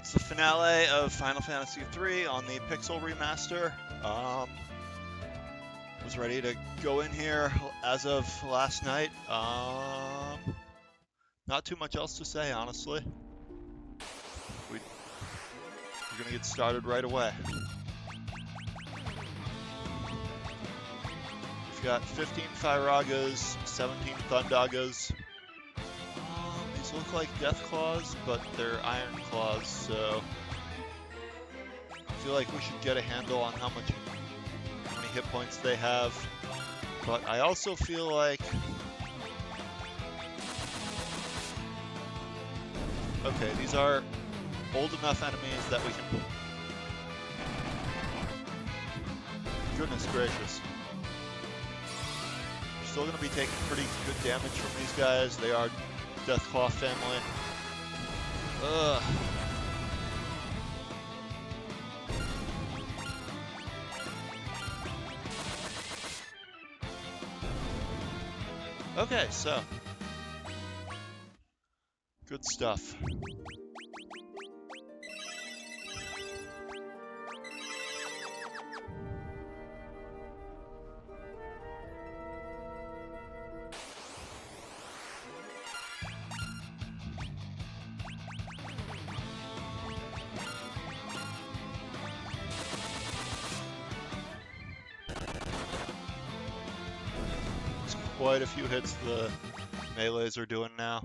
It's the finale of Final Fantasy III on the Pixel Remaster. Was ready to go in here as of last night. Not too much else to say, honestly. We're gonna get started right away. We've got 15 Firagas, 17 Thundagas. These look like Death Claws, but they're Iron Claws, so I feel like we should get a handle on how many hit points they have. But I also feel like... Okay, these are old enough enemies that we can... Goodness gracious. We're still going to be taking pretty good damage from these guys. They are Deathclaw family. Ugh. Okay, so. Good stuff. Quite a few hits the melees are doing now.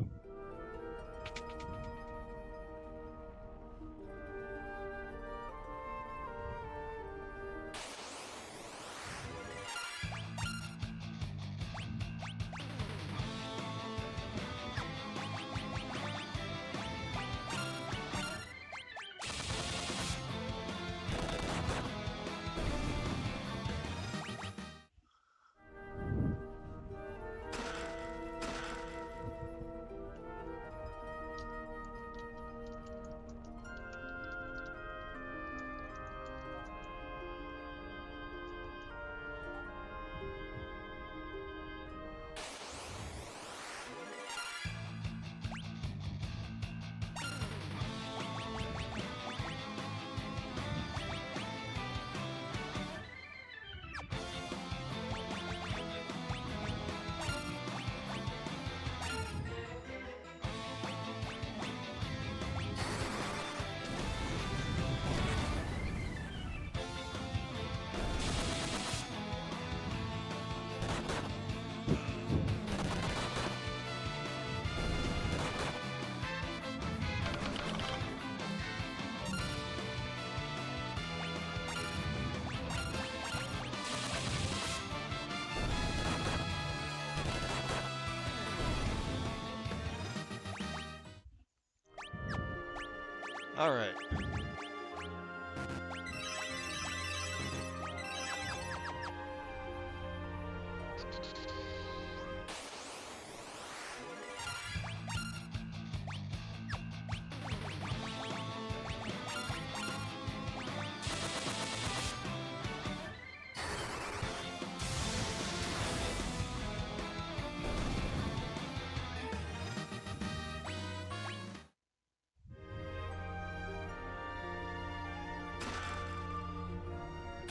All right.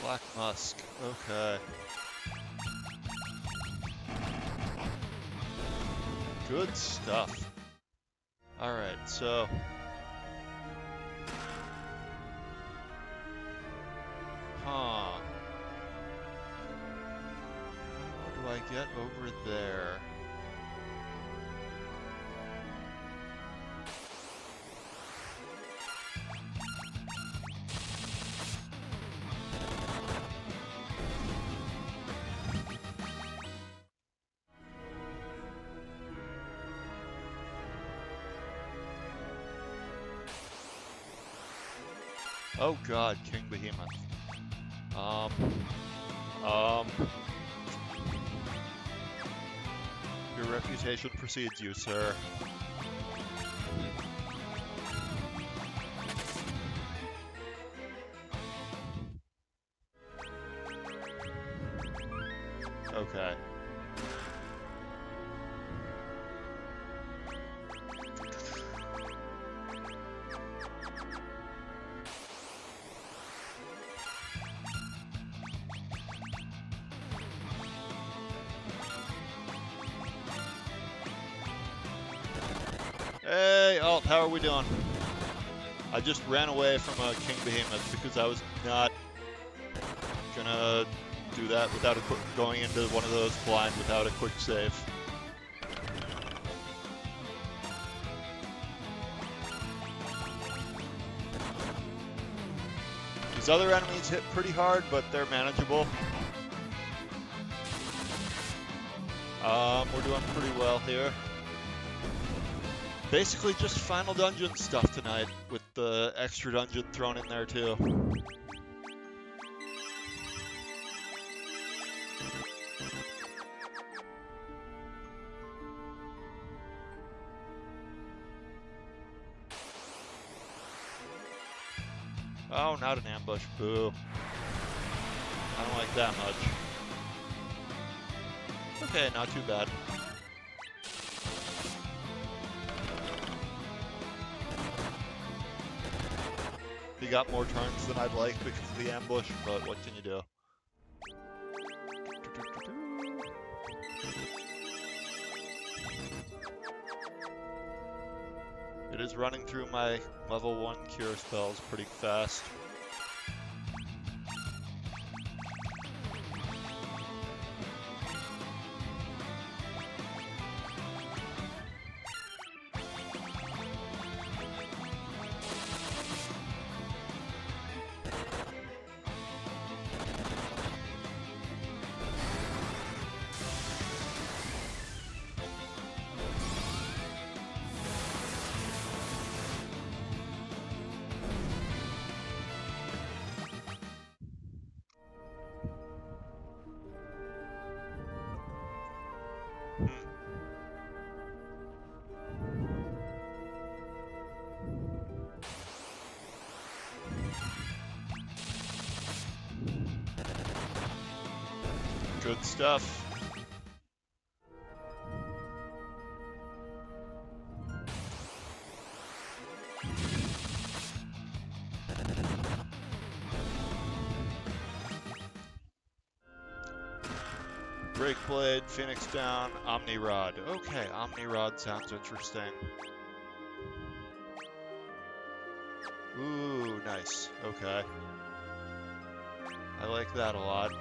Black Musk, okay. Good stuff. Alright, so... Huh. How do I get over there? Oh god, King Behemoth. Your reputation precedes you, sir. Okay. Alt, how are we doing? I just ran away from a King Behemoth because I was not gonna do that without going into one of those blind without a quick save. These other enemies hit pretty hard, but they're manageable. We're doing pretty well here. Basically just final dungeon stuff tonight, with the extra dungeon thrown in there too. Oh, not an ambush. Boo. I don't like that much. Okay, not too bad. He got more turns than I'd like because of the ambush, but what can you do? It is running through my level 1 cure spells pretty fast. Good stuff. Breakblade, Phoenix down, Omni Rod. Okay, Omni Rod sounds interesting. Ooh, nice. Okay. I like that a lot.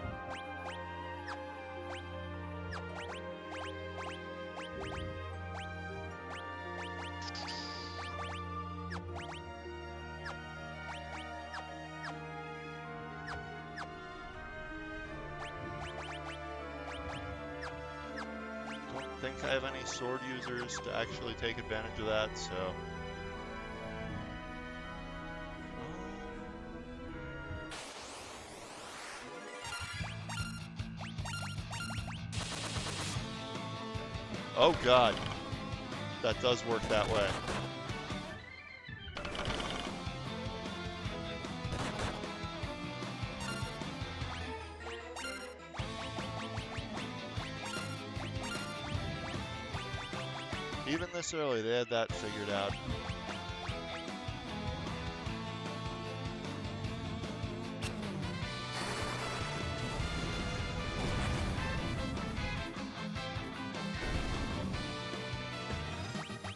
I think I have any sword users to actually take advantage of that, so... Oh god, that does work that way. Even this early, they had that figured out.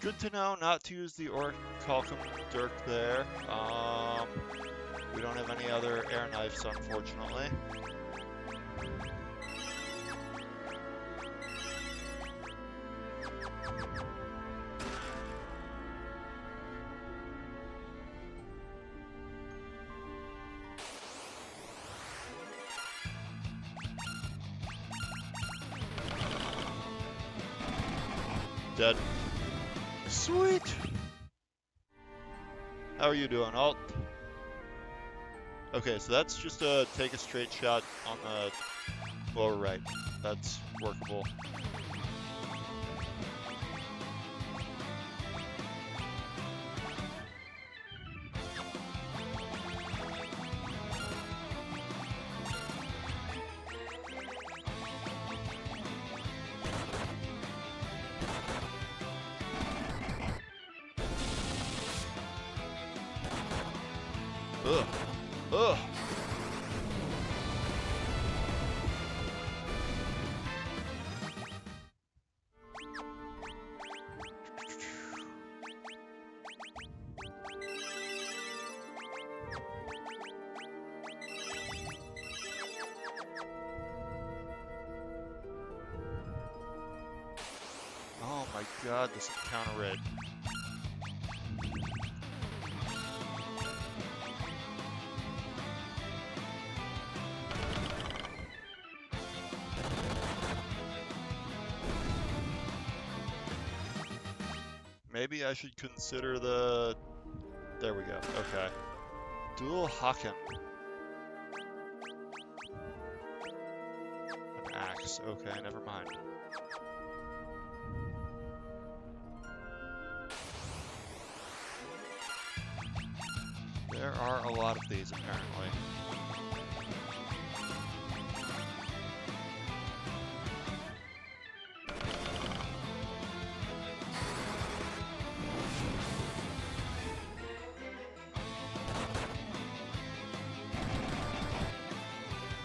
Good to know not to use the Orichalcum Dirk there. We don't have any other air knives, unfortunately. Dead. Sweet! How are you doing, Alt? Okay, so that's just to take a straight shot on the lower right. That's workable. Ugh. Ugh. God, this is counter raid. Maybe I should consider the... There we go, okay. Dual Haken. An axe, okay, never mind. There are a lot of these, apparently.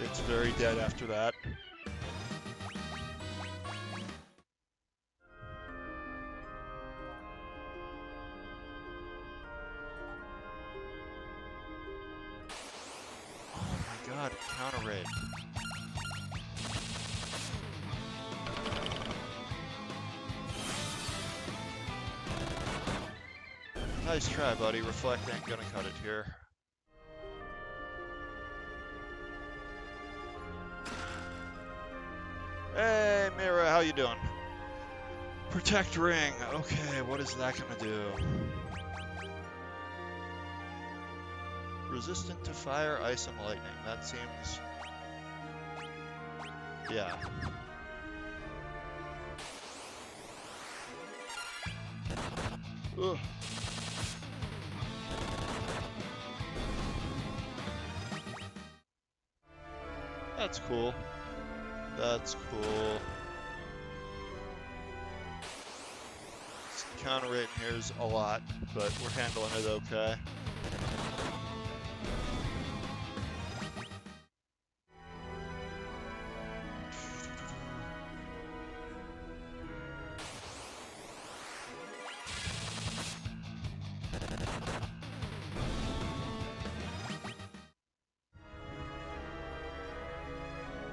It's very dead after that. Oh my god, counter raid. Nice try, buddy. Reflect ain't gonna cut it here. Hey, Mira, how you doing? Protect ring. Okay, what is that gonna do? Resistant to fire, ice, and lightning. That seems... Yeah. Ugh. That's cool. That's cool. Counter rate in here is a lot, but we're handling it okay.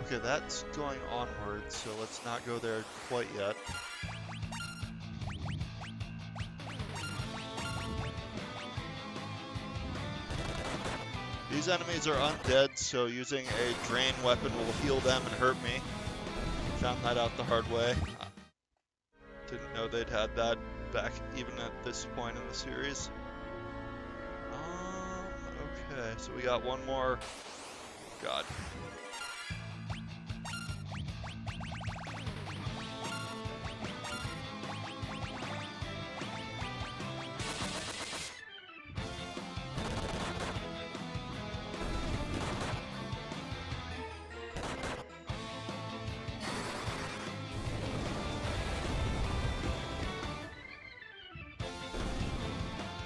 Okay, that's going onward, so let's not go there quite yet. These enemies are undead, so using a drain weapon will heal them and hurt me. Found that out the hard way. Didn't know they'd had that back even at this point in the series. Okay, so we got one more. God.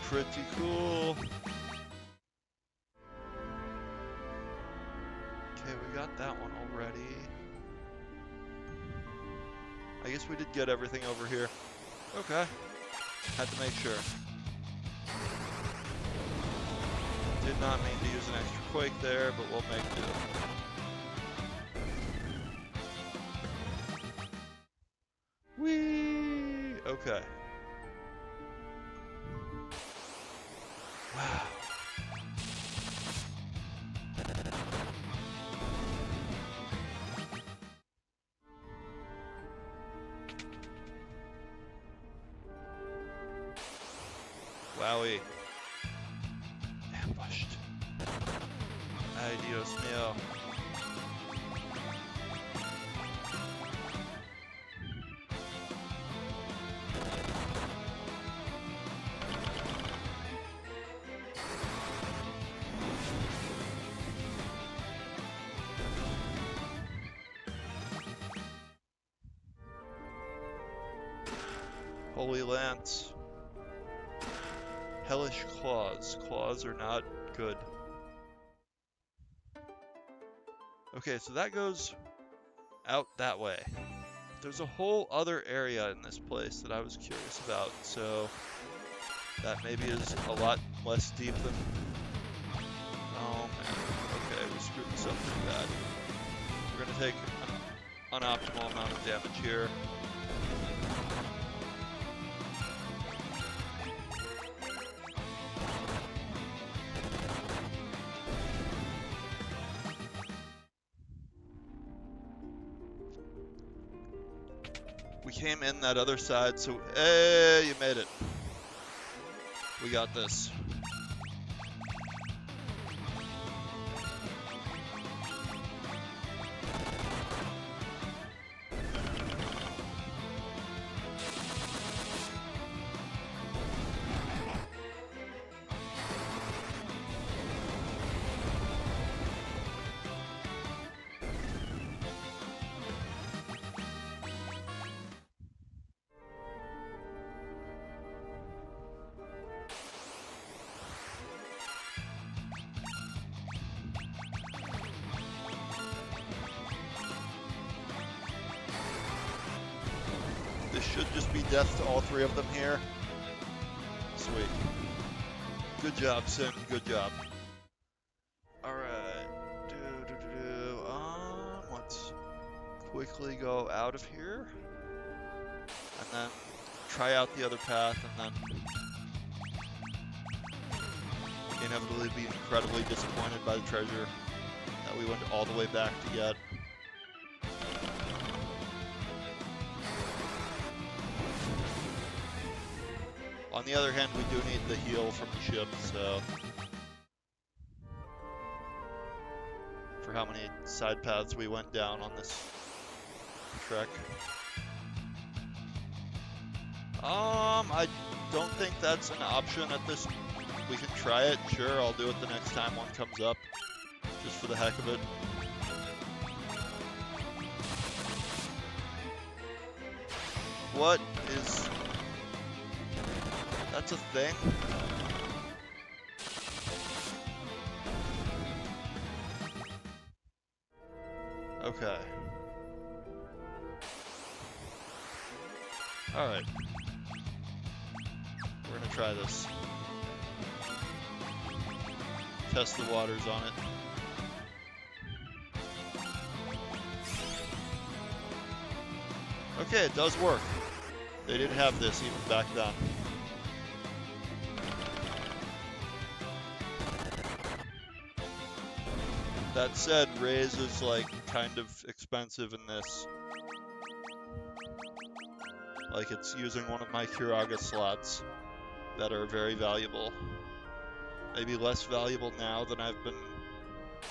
Pretty cool. Okay, we got that one already. I guess we did get everything over here. Okay. Had to make sure. Did not mean to use an extra quake there, but we'll make do. Whee! Okay. Wow. Wowie. Ambushed. Ay, Dios mío. Holy Lance. Hellish Claws. Claws are not good. Okay, so that goes out that way. There's a whole other area in this place that I was curious about, so that maybe is a lot less deep than... Oh man, okay, we screwed this up pretty bad. We're gonna take an unoptimal amount of damage here. we came in that other side, so hey, you made it. We got this. This should just be death to all three of them here. Sweet. Good job, Sim. Good job. Alright. Let's quickly go out of here. And then try out the other path, and then inevitably be incredibly disappointed by the treasure that we went all the way back to get. On the other hand, we do need the heal from the ship, so... For how many side paths we went down on this trek. I don't think that's an option at this... We can try it, sure, I'll do it the next time one comes up. Just for the heck of it. What is... That's a thing? Okay. Alright. We're gonna try this. Test the waters on it. Okay, it does work. They didn't have this even back then. That said, Raze is like kind of expensive in this. Like it's using one of my Curaga slots that are very valuable. Maybe less valuable now than I've been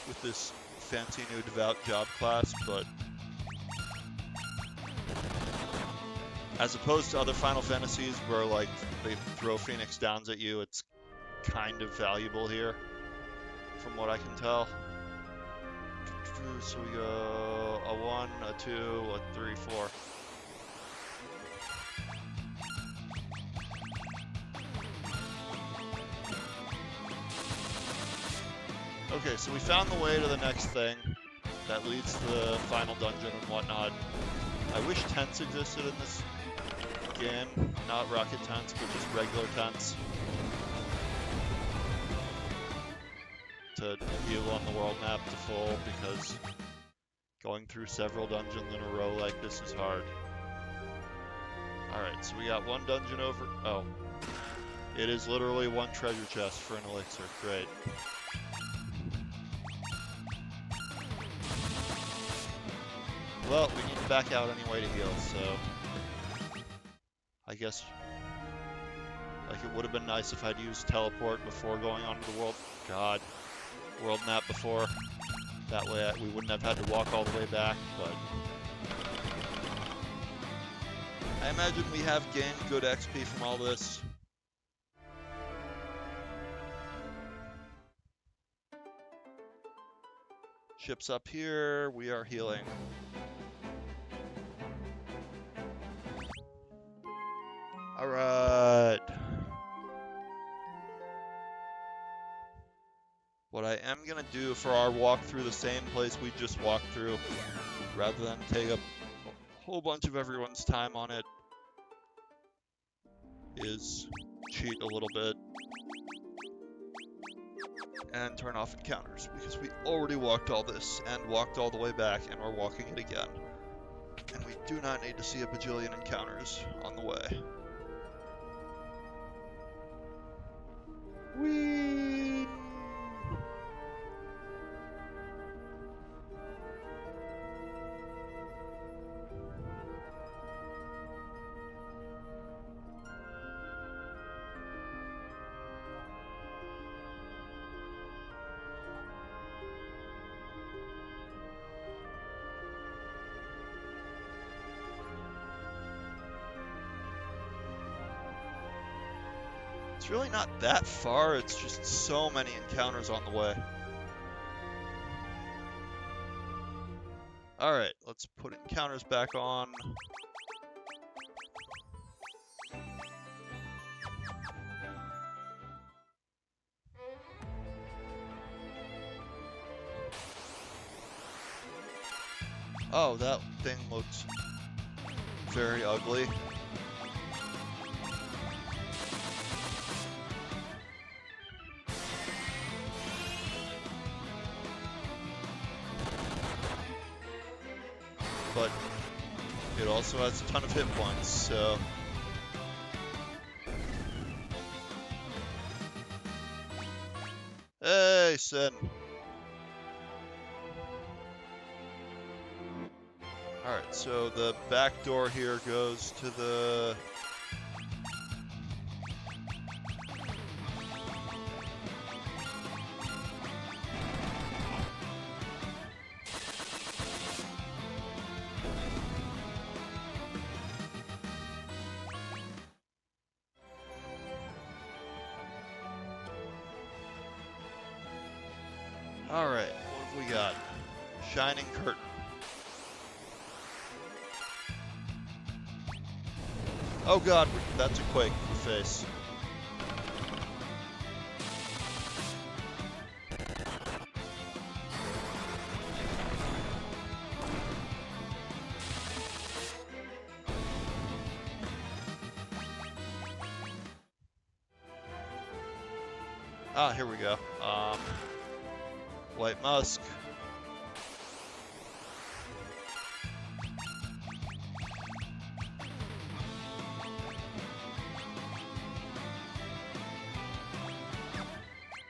with this fancy new Devout job class, but as opposed to other Final Fantasies where like they throw Phoenix Downs at you, it's kind of valuable here, from what I can tell. So we go a 1, a 2, a 3, 4. Okay, so we found the way to the next thing that leads to the final dungeon and whatnot. I wish tents existed in this game, not rocket tents, but just regular tents. To heal on the world map to full, because going through several dungeons in a row like this is hard. Alright, so we got one dungeon over... Oh. It is literally one treasure chest for an elixir. Great. Well, we need to back out anyway to heal, so... I guess... Like, it would have been nice if I'd used teleport before going on to the world map before. That way we wouldn't have had to walk all the way back, but... I imagine we have gained good XP from all this. Ship's up here, we are healing. Alright. What I am gonna do for our walk through the same place we just walked through, rather than take up a whole bunch of everyone's time on it, is cheat a little bit and turn off encounters, because we already walked all this and walked all the way back and we're walking it again. And we do not need to see a bajillion encounters on the way. Whee! It's really not that far, it's just so many encounters on the way. Alright, let's put encounters back on. Oh, that thing looks very ugly. But it also has a ton of hit points, so... Hey, Sin! Alright, so the back door here goes to the... Alright, what have we got? Shining Curtain. Oh god, that's a quake in the face. Ah, here we go. White Musk.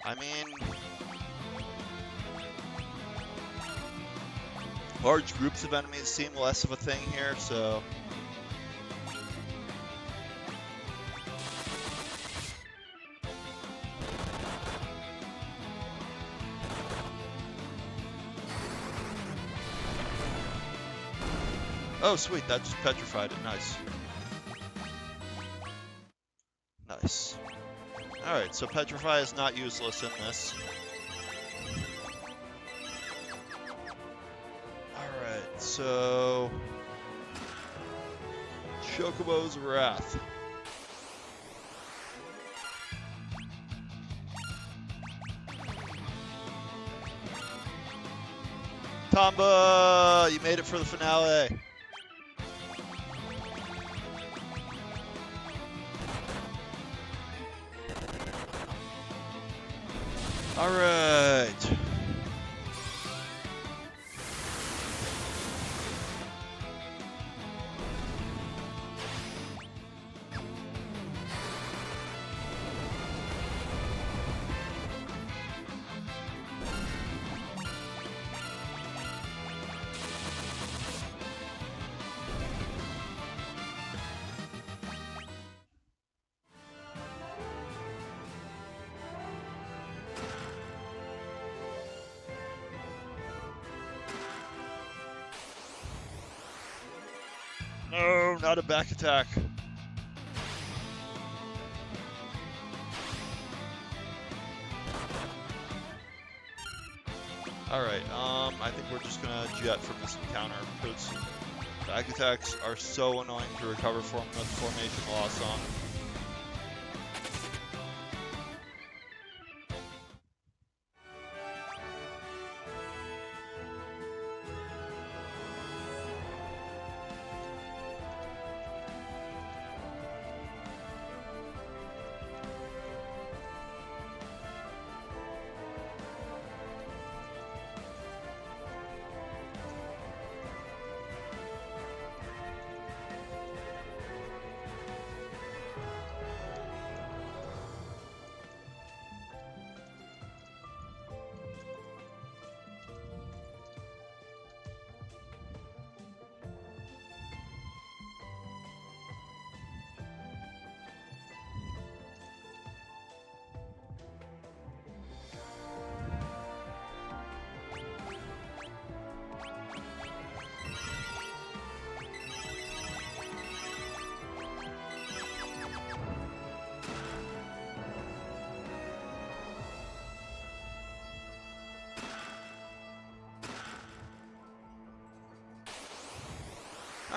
I mean, large groups of enemies seem less of a thing here, so... Oh, sweet, that just petrified it. Nice. Nice. Alright, so Petrify is not useless in this. Alright, so... Chocobo's Wrath. Tomba! You made it for the finale! All right. No, not a back attack. Alright, I think we're just gonna jet from this encounter, because back attacks are so annoying to recover from with formation loss on.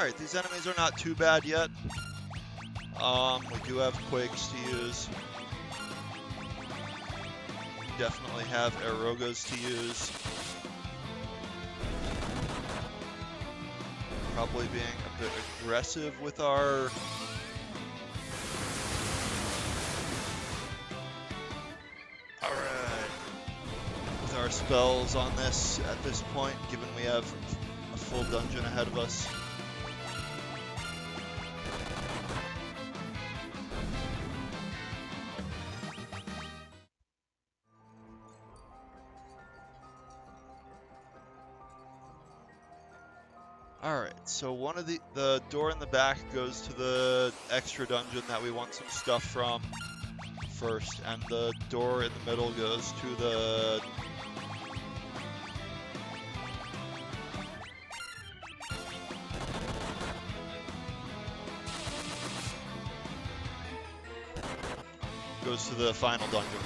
Alright, these enemies are not too bad yet. We do have Quakes to use. Definitely have Aerogas to use. Probably being a bit aggressive with our... Alright. With our spells on this at this point, given we have a full dungeon ahead of us. Alright, so one of the door in the back goes to the extra dungeon that we want some stuff from first, and the door in the middle goes to the... goes to the final dungeon.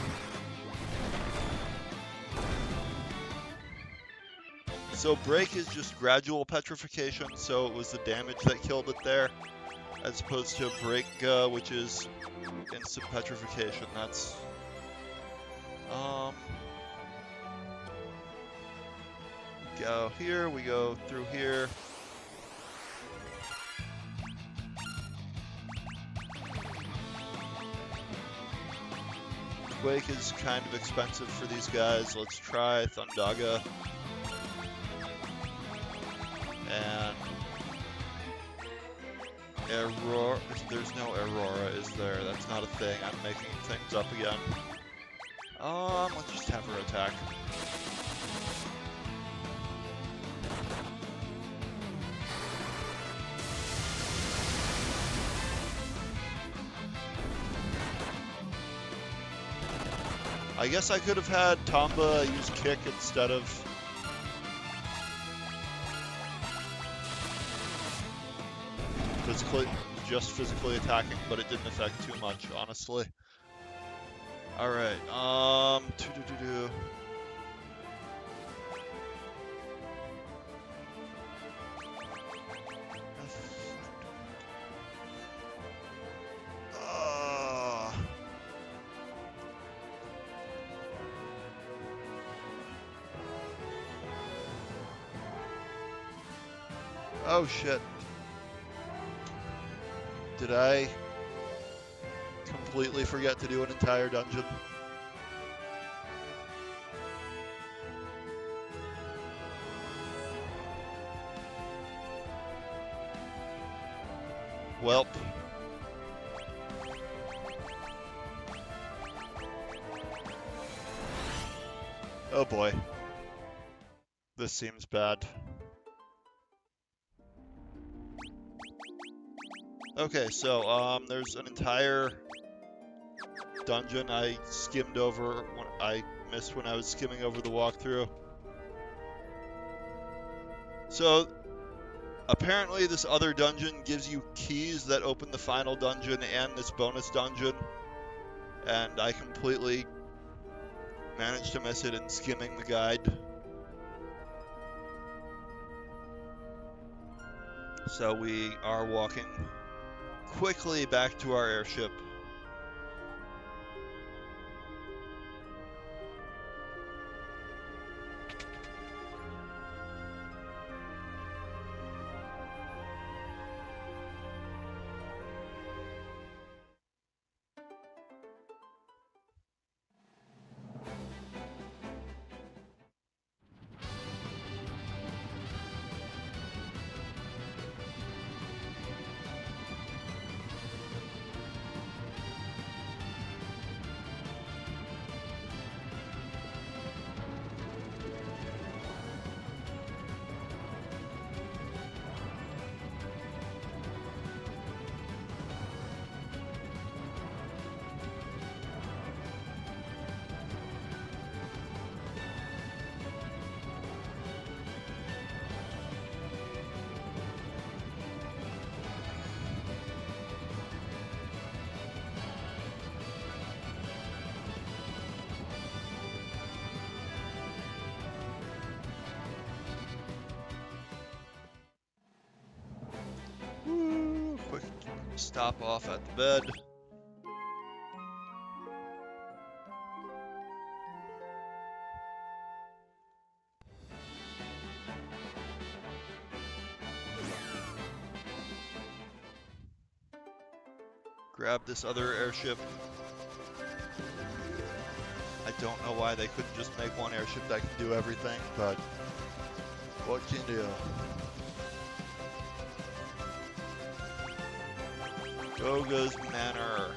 So break is just gradual petrification, so it was the damage that killed it there, as opposed to break, which is instant petrification. That's go here, we go through here. Quake is kind of expensive for these guys. Let's try Thundaga. And Aurora, there's no Aurora, is there? That's not a thing. I'm making things up again. Let's just have her attack. I guess I could have had Tomba use kick instead of... physically attacking, but it didn't affect too much, honestly. Alright, oh shit. Did I completely forget to do an entire dungeon? Welp. Oh boy. This seems bad. Okay, so there's an entire dungeon I skimmed over when I missed when I was skimming over the walkthrough. So apparently this other dungeon gives you keys that open the final dungeon and this bonus dungeon, and I completely managed to miss it in skimming the guide. So we are walking quickly back to our airship. Stop off at the bed. Grab this other airship. I don't know why they couldn't just make one airship that can do everything, but what can you do? Goga's Manor.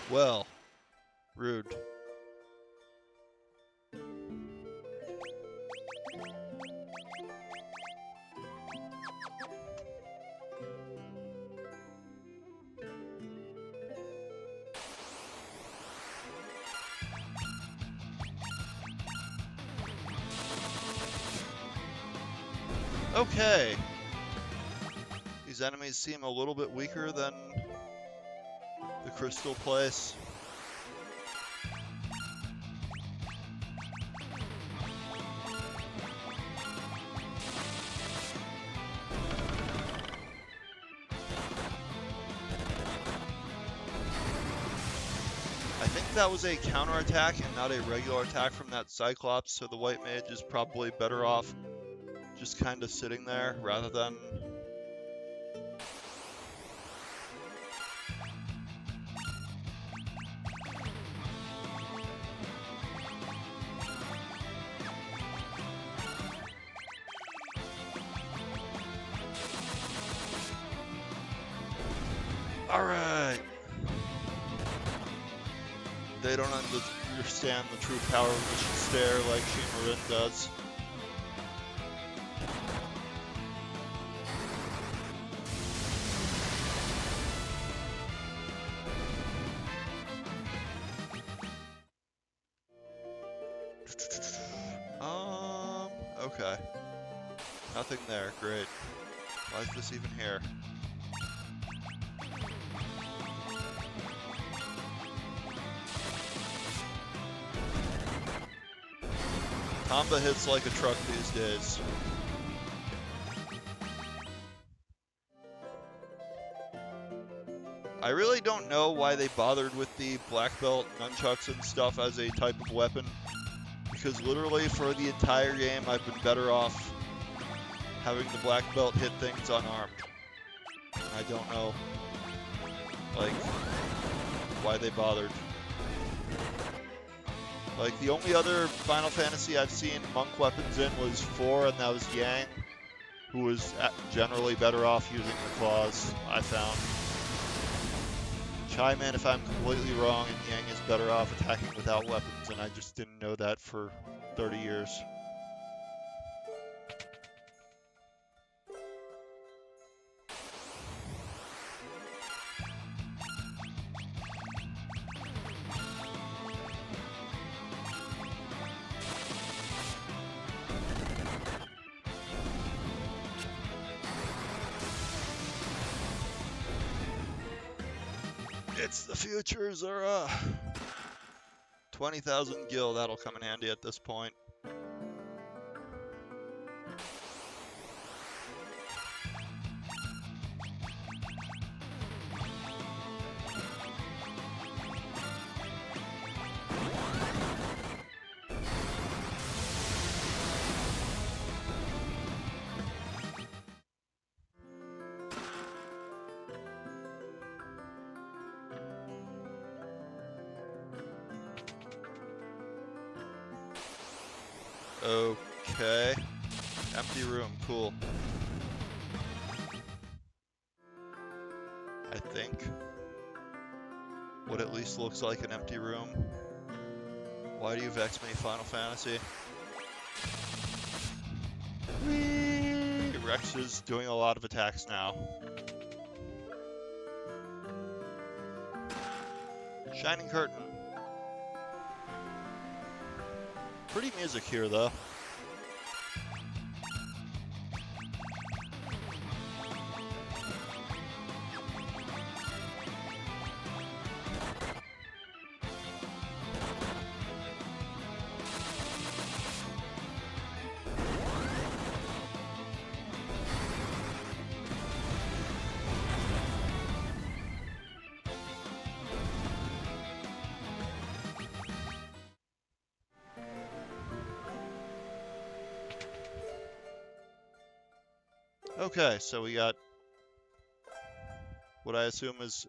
Well, rude. Okay. These enemies seem a little bit weaker than the Crystal Place. I think that was a counterattack and not a regular attack from that Cyclops, so the White Mage is probably better off just kind of sitting there rather than... Alright! They don't understand the true power of Mission Stare like Shimarin does. Okay. Nothing there, great. Why is this even here? Tomba hits like a truck these days. I really don't know why they bothered with the black belt nunchucks and stuff as a type of weapon, because literally for the entire game I've been better off having the black belt hit things unarmed. And I don't know, like, why they bothered. Like, the only other Final Fantasy I've seen monk weapons in was 4, and that was Yang, who was generally better off using the claws, I found. Chime in if I'm completely wrong and Yang is better off attacking without weapons, and I just didn't know that for 30 years. It's the future, Zura! 20,000 gil, that'll come in handy at this point. Okay. Empty room, cool. I think. What at least looks like an empty room. Why do you vex me, Final Fantasy? Whee! Rex is doing a lot of attacks now. Shining Curtain. Pretty music here, though. Okay, so we got what I assume is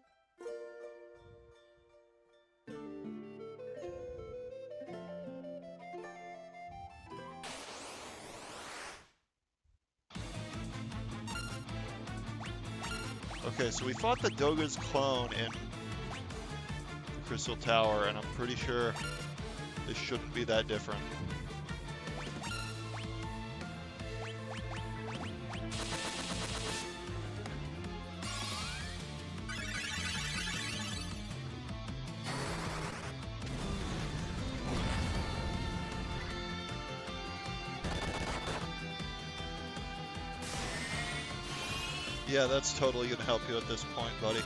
okay, so we fought the Doga's clone in the Crystal Tower, and I'm pretty sure this shouldn't be that different. Yeah, that's totally gonna help you at this point, buddy.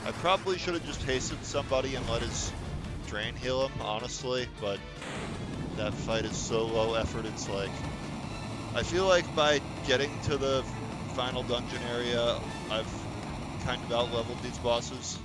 I probably should have just hastened somebody and let his drain heal him, honestly, but that fight is so low effort, it's like... I feel like by getting to the final dungeon area, I've kind of out-leveled these bosses.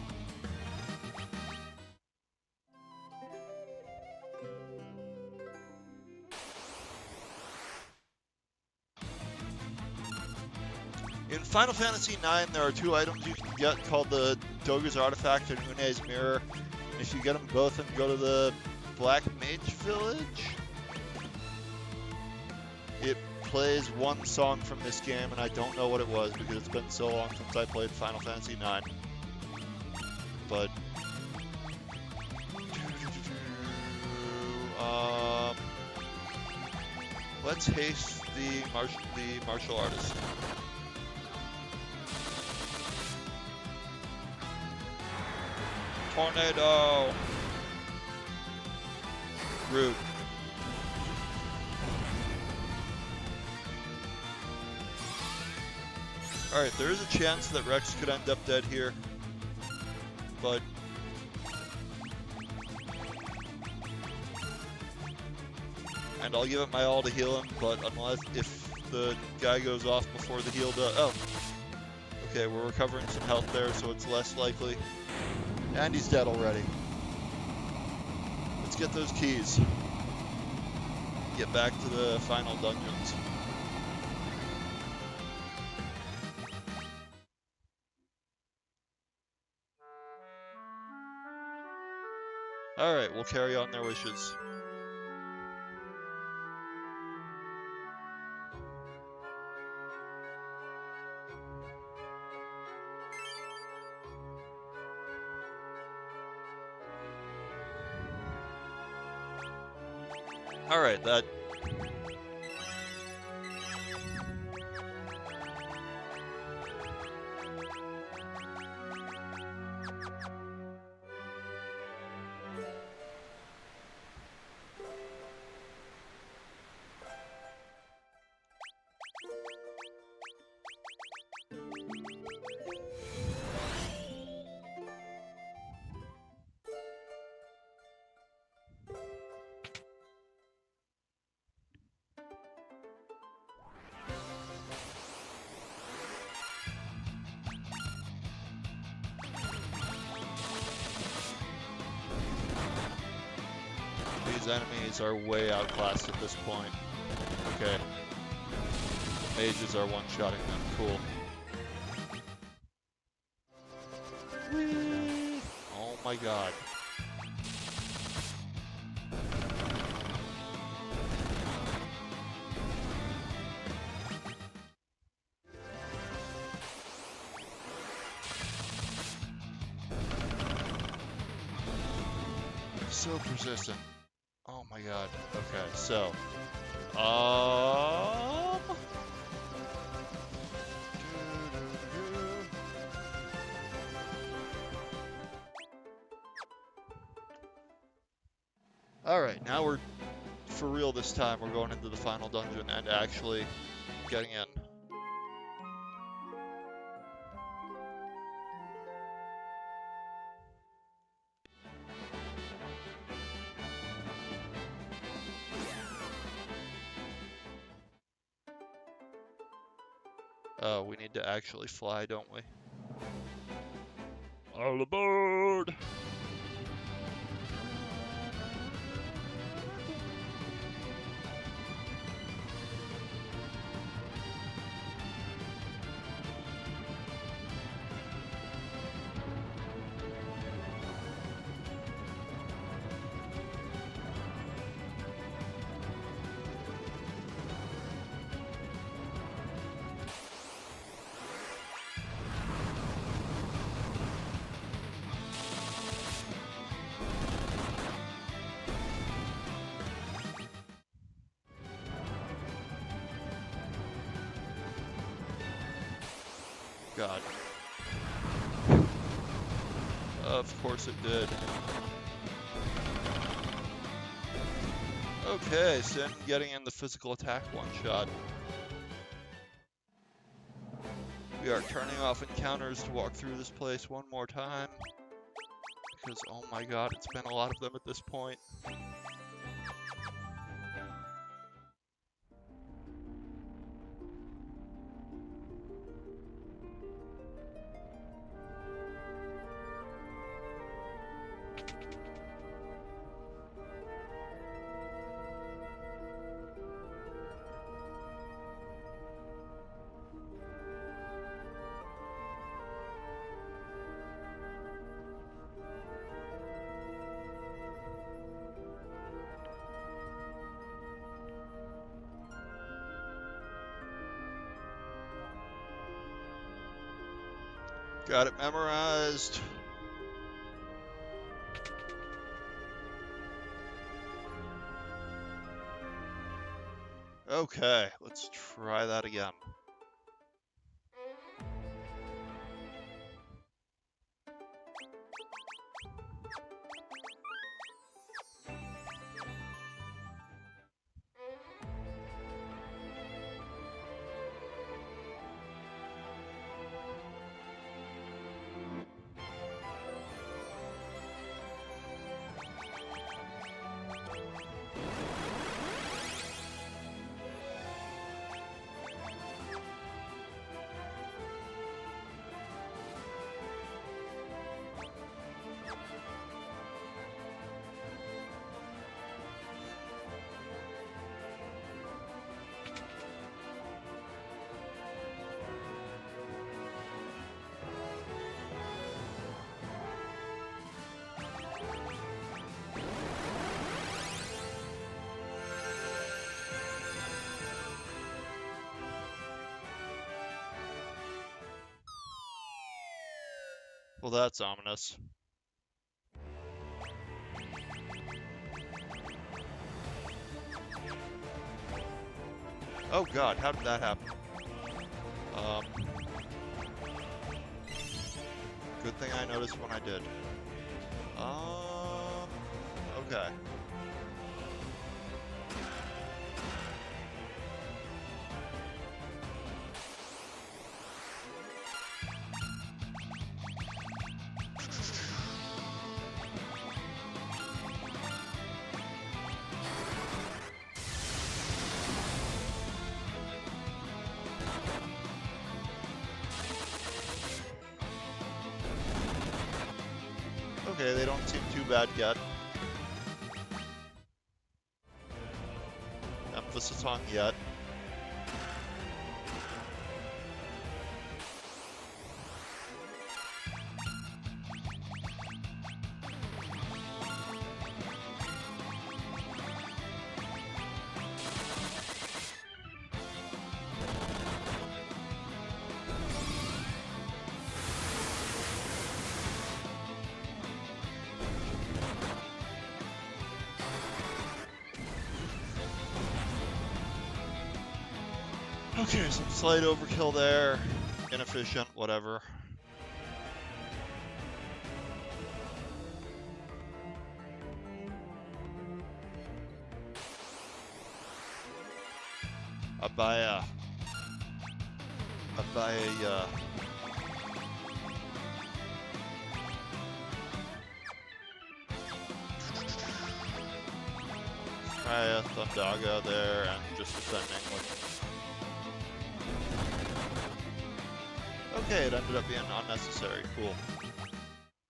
In Final Fantasy IX, there are two items you can get called the Doga's Artifact and Une's Mirror. And if you get them both and go to the Black Mage Village, it plays one song from this game, and I don't know what it was because it's been so long since I played Final Fantasy IX. But let's haste the martial artist. Tornado. Rude. Alright, there is a chance that Rex could end up dead here, but and I'll give it my all to heal him, but unless if the guy goes off before the heal does. Oh, okay, we're recovering some health there, so it's less likely. And he's dead already. Let's get those keys. Get back to the final dungeons. Alright, we'll carry on their wishes. Alright, that... These enemies are way outclassed at this point. Okay. The mages are one-shotting them. Cool. Whee! Oh my god. So persistent. Oh my god. Okay, so. Um. Alright, now we're for real this time. We're going into the final dungeon and actually getting in. Oh, we need to actually fly, don't we? All aboard! God. Of course it did. Okay, Sin getting in the physical attack one-shot. We are turning off encounters to walk through this place one more time. Because, oh my god, it's been a lot of them at this point. Got it memorized. Okay, let's try that again. Well, that's ominous. Oh god, how did that happen? Good thing I noticed when I did. Okay. Okay, they don't seem too bad yet. Emphasis on yet. Okay, some slight overkill there. Inefficient, whatever. Abaya. Try a Thundaga there and just defending with... Okay, it ended up being unnecessary. Cool.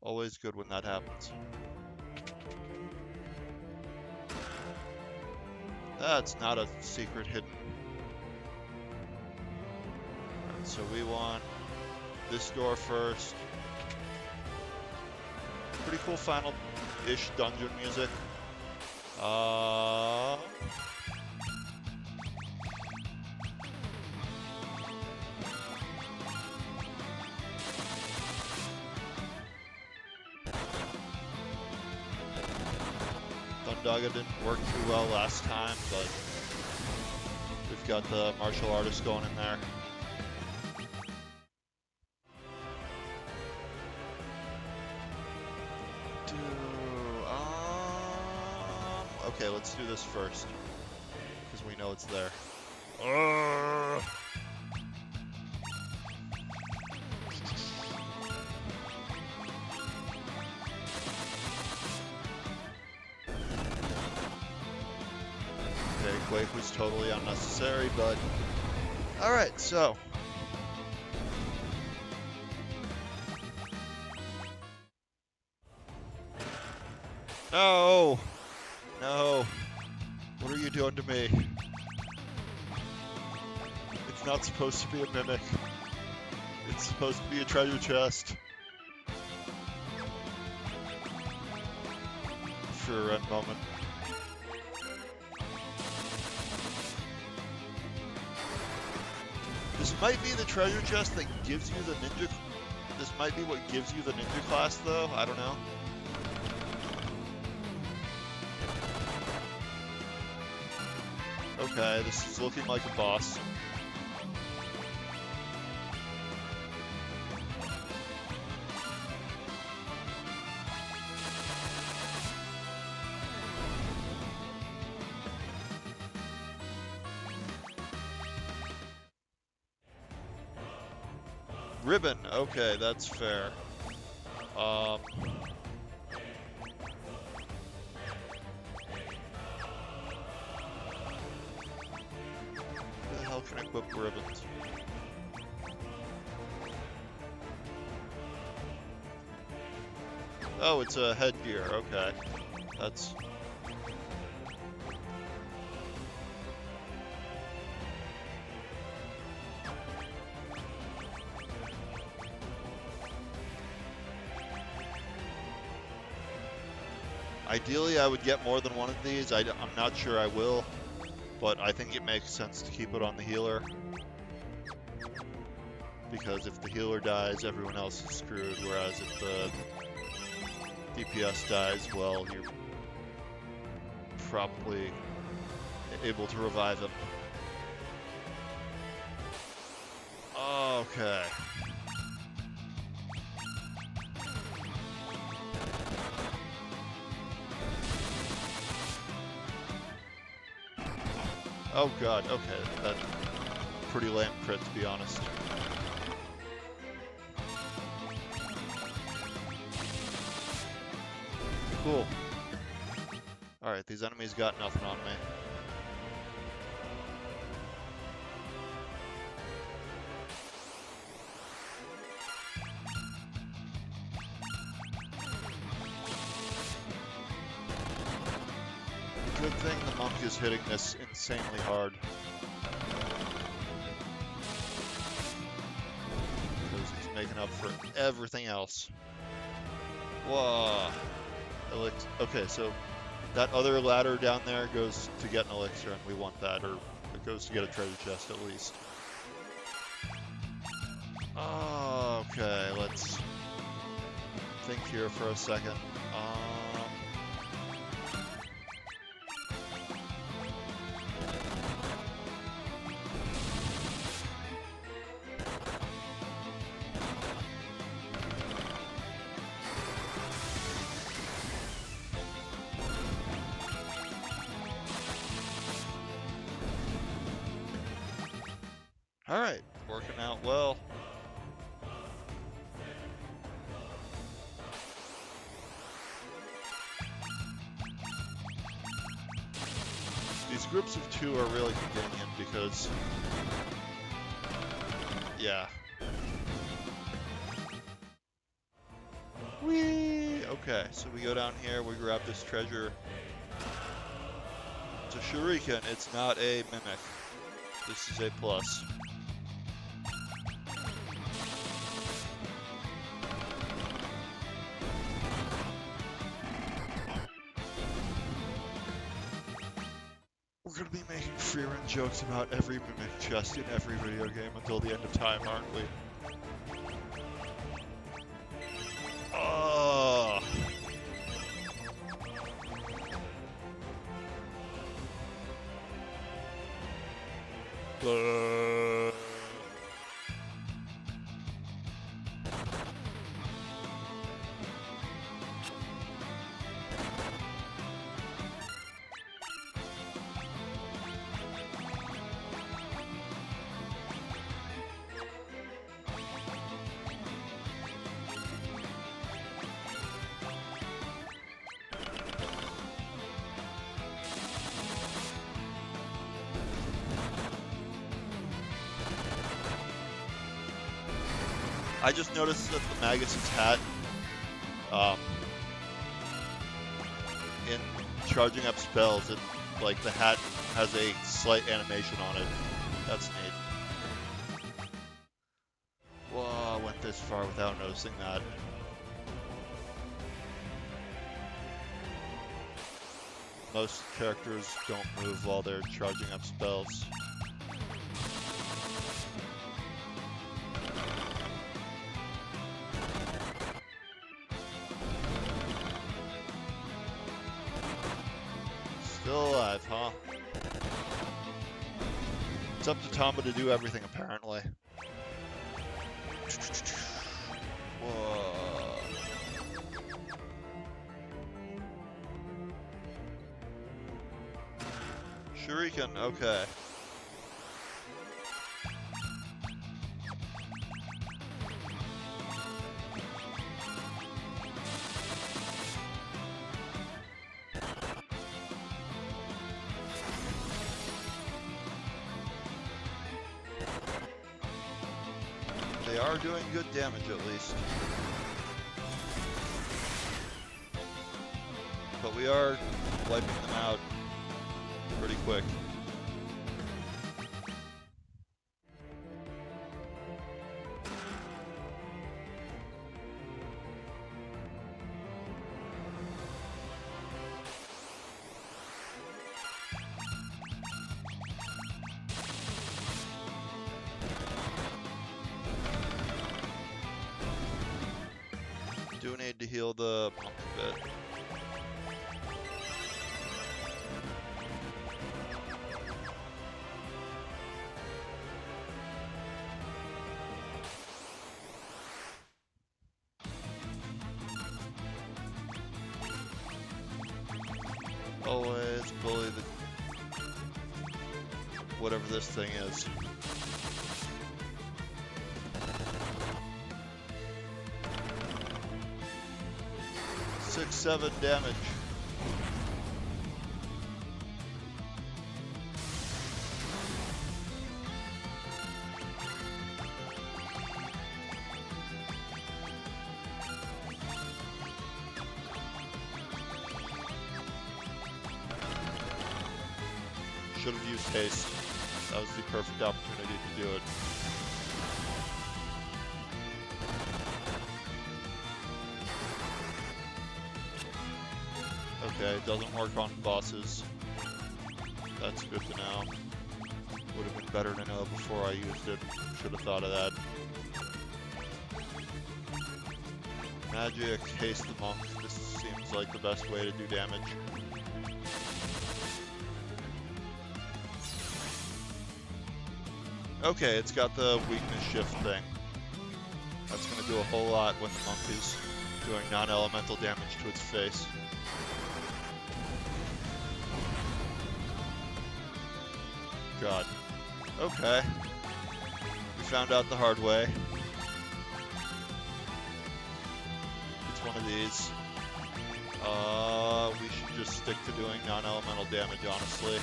Always good when that happens. That's not a secret hidden. Alright, so we want this door first. Pretty cool final-ish dungeon music. Thundaga didn't work too well last time, but we've got the martial artist going in there. Okay, let's do this first, because we know it's there. Okay, Quake was totally unnecessary, but... Alright, so... No! No! What are you doing to me? It's not supposed to be a mimic. It's supposed to be a treasure chest. For a moment. This might be the treasure chest that gives you the ninja... This might be what gives you the ninja class, though. I don't know. Okay, this is looking like a boss. Ribbon, okay, that's fair. Who the hell can equip ribbons? Oh, it's a headgear, okay. That's... Ideally, I would get more than one of these. I'm not sure I will, but I think it makes sense to keep it on the healer. Because if the healer dies, everyone else is screwed, whereas if the DPS dies, well, you're probably able to revive him. Okay. Oh god, okay, that's pretty lame crit, to be honest. Cool. Alright, these enemies got nothing on me. Good thing the monk is hitting this insanely hard. Because he's making up for everything else. Whoa. Okay, so that other ladder down there goes to get an elixir, and we want that, or it goes to get a treasure chest at least. Okay, let's think here for a second. Alright, working out well. These groups of 2 are really convenient because, yeah. Whee! Okay, so we go down here, we grab this treasure. It's a shuriken, it's not a mimic. This is a plus. We're gonna be making free run jokes about every mimic chest in every video game until the end of time, aren't we? Oh. I just noticed that the Magus's hat, in charging up spells, like the hat has a slight animation on it. That's neat. Whoa, I went this far without noticing that. Most characters don't move while they're charging up spells. Still alive, huh? It's up to Tamba to do everything, apparently. Whoa. Shuriken, okay. They are doing good damage, at least. But we are wiping them out pretty quick. Do need to heal the monk a bit. Always bully the whatever this thing is. 6-7 damage. Should have used haste. That was the perfect opportunity to do it. Okay, it doesn't work on bosses. That's good to know. Would have been better to know before I used it. Should have thought of that. Magic, haste the monk. This seems like the best way to do damage. Okay, it's got the weakness shift thing. That's going to do a whole lot when the monk is doing non-elemental damage to its face. God. Okay. found out the hard way. It's one of these. We should just stick to doing non-elemental damage, honestly.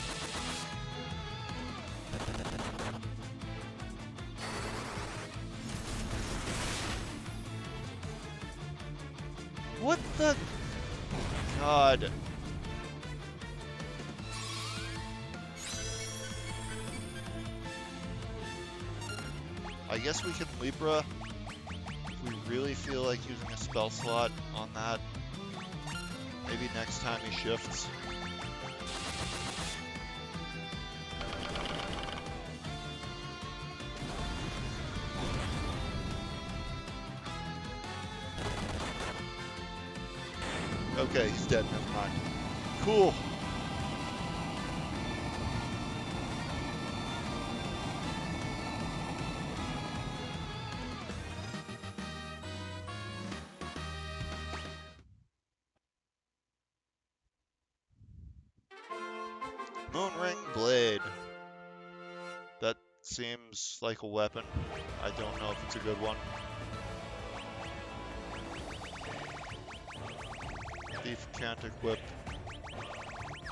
What the? God. I guess we can Libra if we really feel like using a spell slot on that. Maybe next time he shifts. Okay, he's dead, never mind. Cool. Moonring Blade. That seems like a weapon. I don't know if it's a good one. Thief can't equip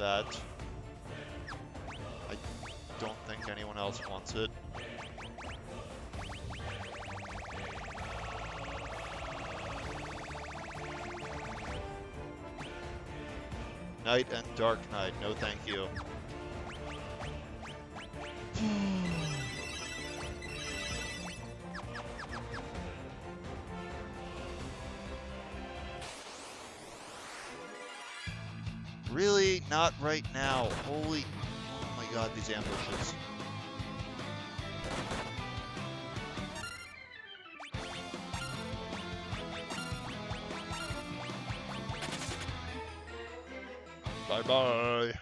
that. I don't think anyone else wants it. Night and Dark Knight, no thank you. Really? Not right now. Holy... Oh my god, these ambushes. Bye-bye.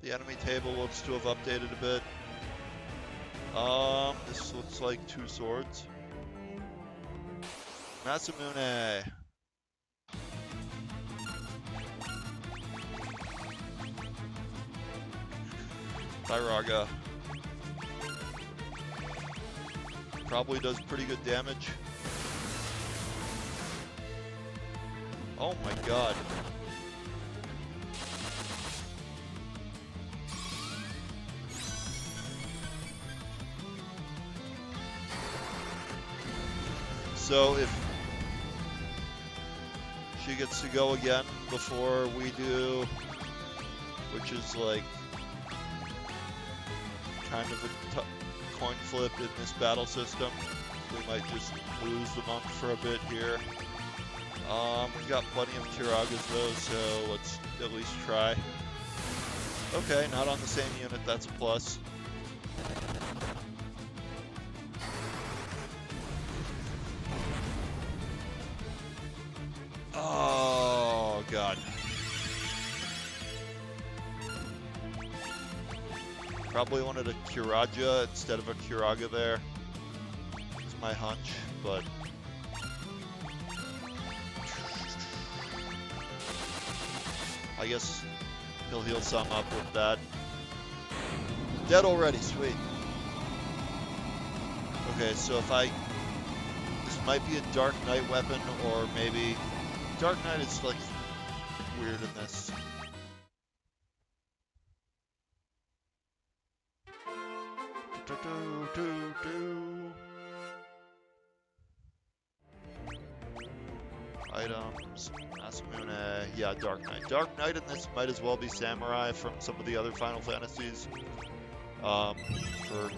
The enemy table looks to have updated a bit. This looks like 2 swords. Masamune. Thyraga. Probably does pretty good damage. Oh my god. So if she gets to go again before we do, which is like kind of a coin flip in this battle system, we might just lose the monk for a bit here. We've got plenty of Tiragas though, so let's at least try. Okay, not on the same unit, that's a plus. Oh, God. Probably wanted a Kiraja instead of a Kiraga there. It's my hunch, but... I guess he'll heal some up with that. Dead already, sweet. Okay, so if I... This might be a Dark Knight weapon, or maybe... Dark Knight is, like, weird in this. Items, Masamune, yeah, Dark Knight. Dark Knight in this might as well be Samurai from some of the other Final Fantasies. For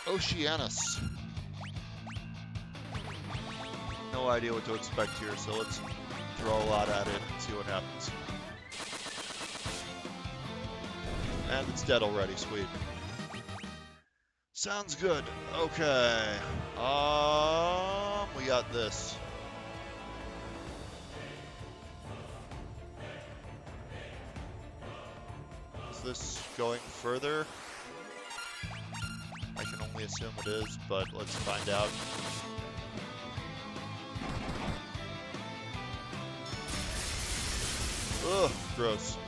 Oceanus. no idea what to expect here, so let's throw a lot at it and see what happens. And it's dead already, sweet. Sounds good. Okay. We got this. Is this going further? I can only assume it is, but let's find out. Ugh, gross.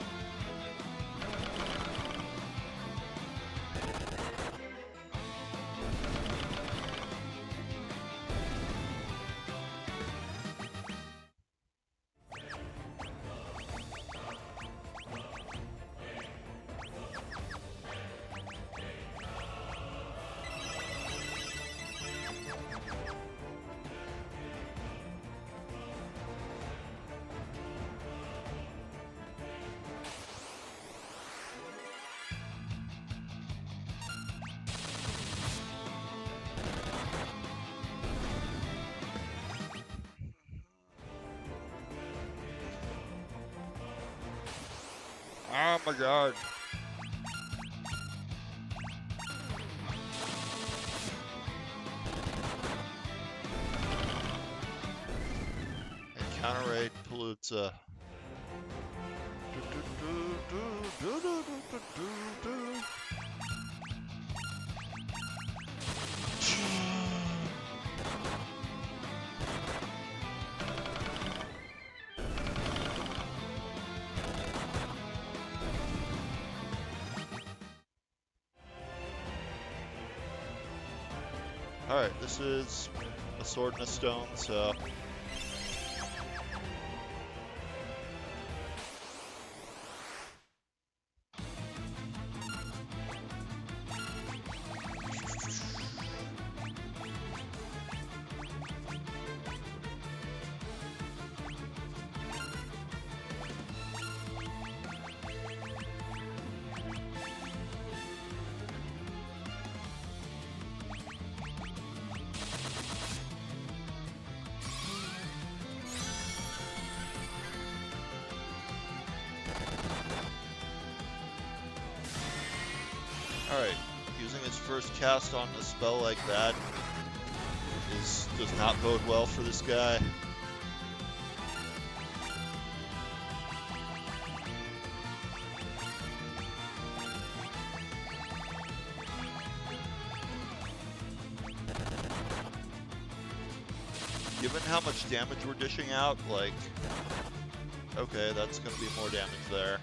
Oh my god. Encounter Palooza. Alright, this is a sword and a stone, so... Alright, using his first cast on a spell like that does not bode well for this guy. Given how much damage we're dishing out, like, okay, that's gonna be more damage there.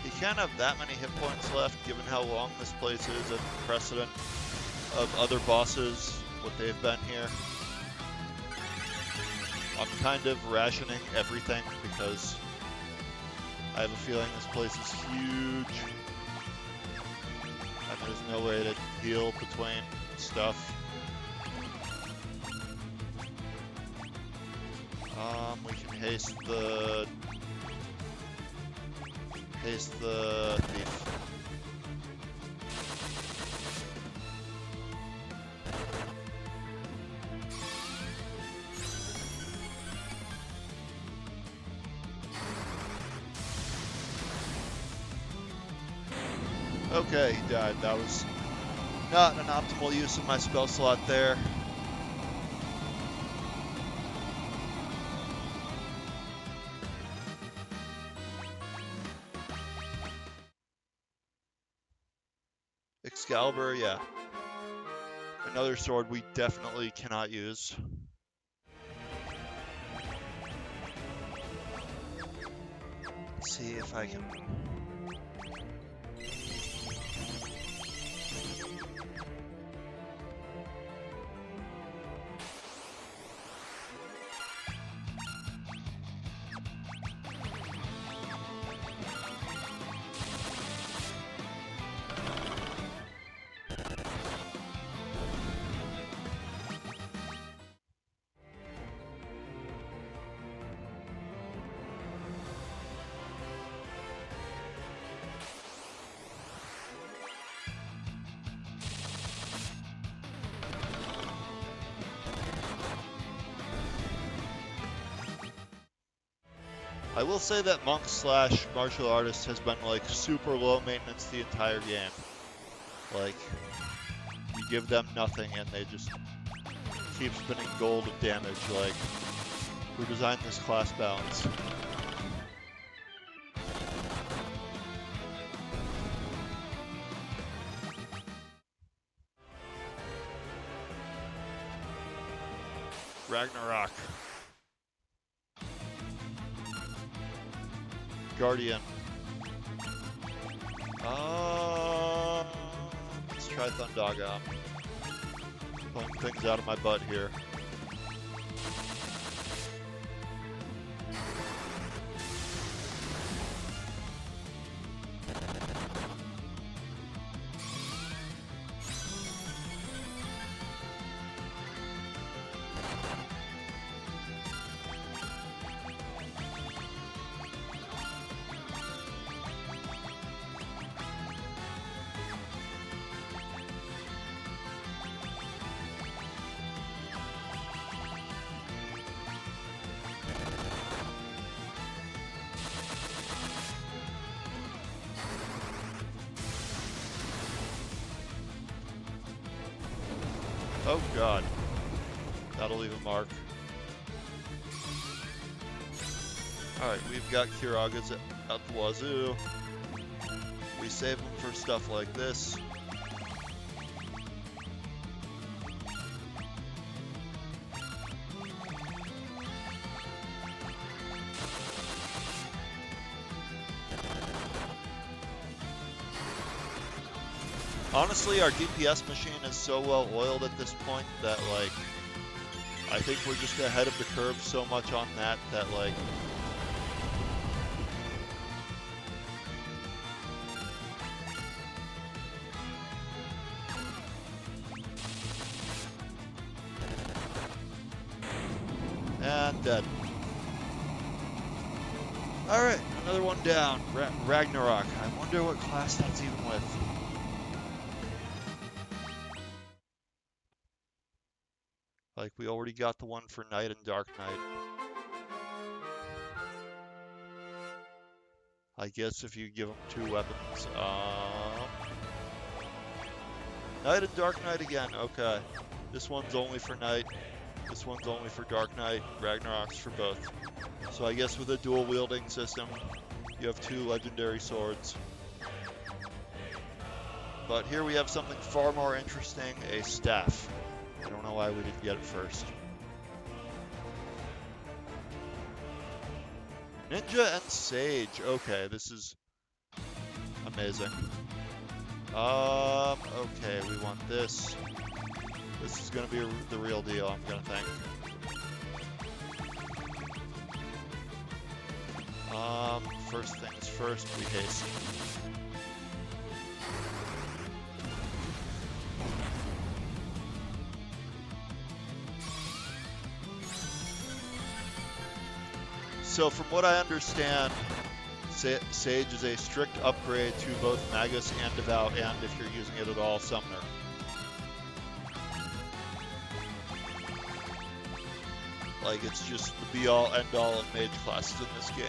He can't have that many hit points left, given how long this place is and precedent of other bosses, what they've been here. I'm kind of rationing everything because I have a feeling this place is huge and there's no way to heal between stuff. We can haste the thief. Okay, he died. That was not an optimal use of my spell slot there. Excalibur, yeah. Another sword we definitely cannot use. Let's see if I can... I will say that monk slash martial artist has been like super low maintenance the entire game. Like, you give them nothing and they just keep spinning gold of damage. Like, who designed this class balance? Ragnarok. Guardian. Let's try Thundaga. Pulling things out of my butt here. Oh god. That'll leave a mark. Alright, we've got Kiragas at the wazoo. We save them for stuff like this. Honestly, our DPS machine is so well oiled at this point that, like, I think we're just ahead of the curve so much on that, like, and dead. Alright, another one down. Ragnarok. I wonder what class that's even with. Like, we already got the one for Knight and Dark Knight. I guess if you give them two weapons. Knight and Dark Knight again, okay. This one's only for Knight. This one's only for Dark Knight. Ragnarok's for both. So I guess with a dual wielding system, you have two legendary swords. But here we have something far more interesting, a staff. I don't know why we didn't get it first. Ninja and Sage. Okay, this is amazing. Okay, we want this. This is gonna be the real deal, I'm gonna think. First things first, we hasten. So from what I understand, Sage is a strict upgrade to both Magus and Devout, and if you're using it at all, Summoner. Like, it's just the be-all, end-all of mage classes in this game.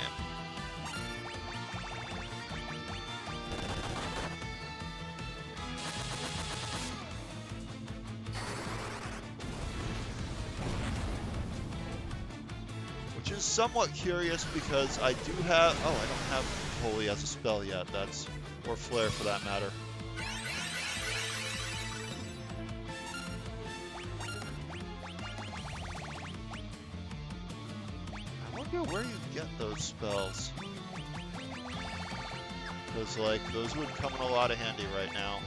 Which is somewhat curious because I do have... Oh, I don't have Holy as a spell yet. That's... Or Flare for that matter. I wonder where you get those spells. Because, like, those would come in a lot of handy right now.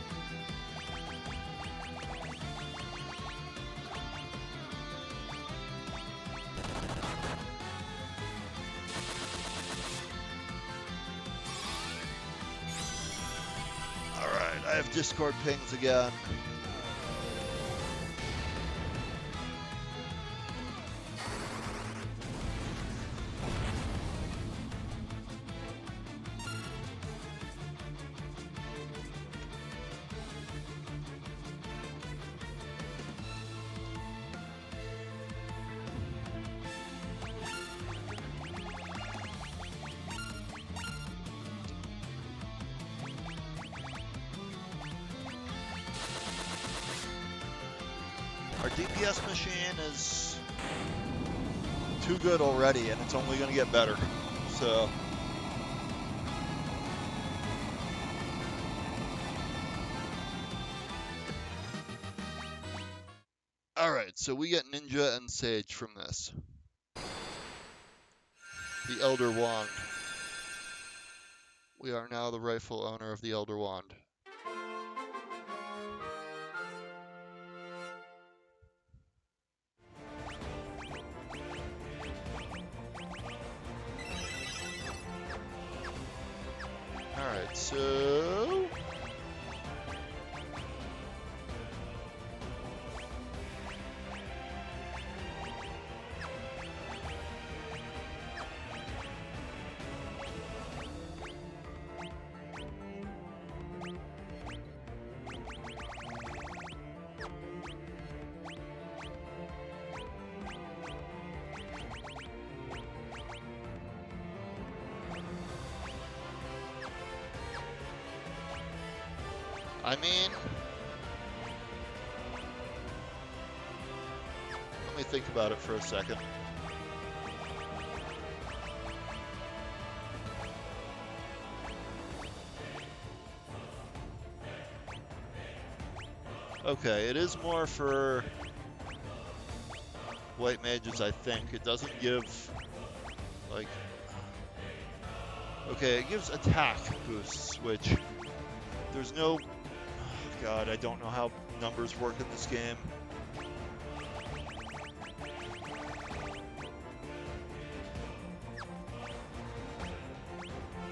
Alright, I have Discord pings again. DPS machine is too good already, and it's only going to get better. So, all right, so we get Ninja and Sage from this. The Elder Wand. We are now the rightful owner of the Elder Wand. Alright, so... I mean, let me think about it for a second. Okay, it is more for white mages, I think. It doesn't give, like... Okay, it gives attack boosts, which there's no... God, I don't know how numbers work in this game.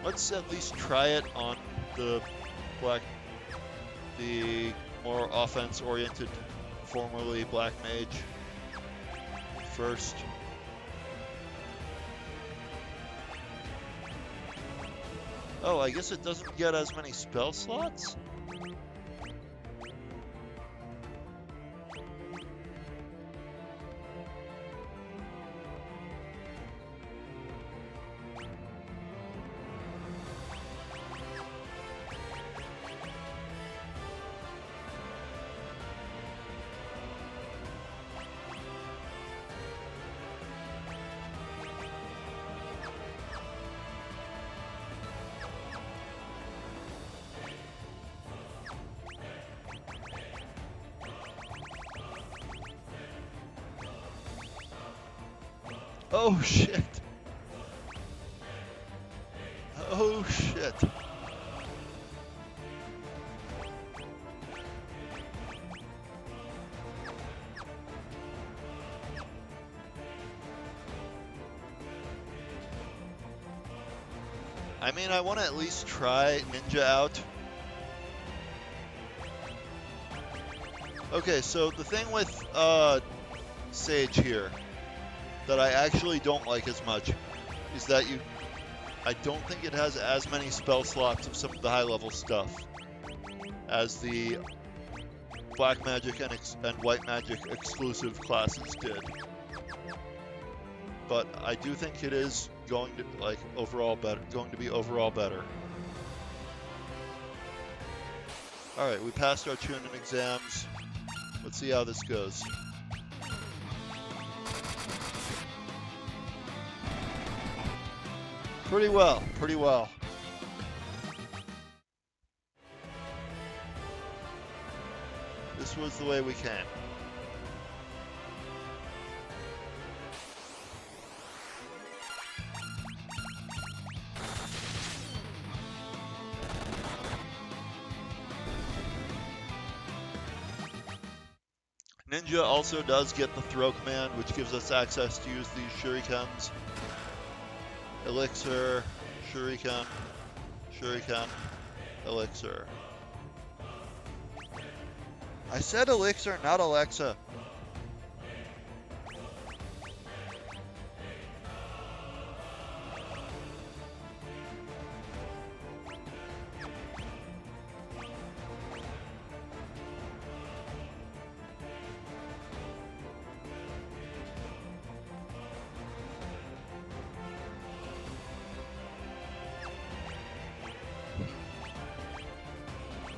Let's at least try it on the more offense-oriented, formerly Black Mage first. Oh, I guess it doesn't get as many spell slots? Oh shit. Oh shit. I mean, I want to at least try Ninja out. Okay, so the thing with Sage here that I actually don't like as much is that I don't think it has as many spell slots of some of the high level stuff as the Black Magic and White Magic exclusive classes did. But I do think it is going to be overall better. All right, we passed our Chunin exams. Let's see how this goes. Pretty well, pretty well. This was the way we came. Ninja also does get the throw command, which gives us access to use these shurikens. Elixir, shuriken, shuriken, elixir. I said elixir, not Alexa.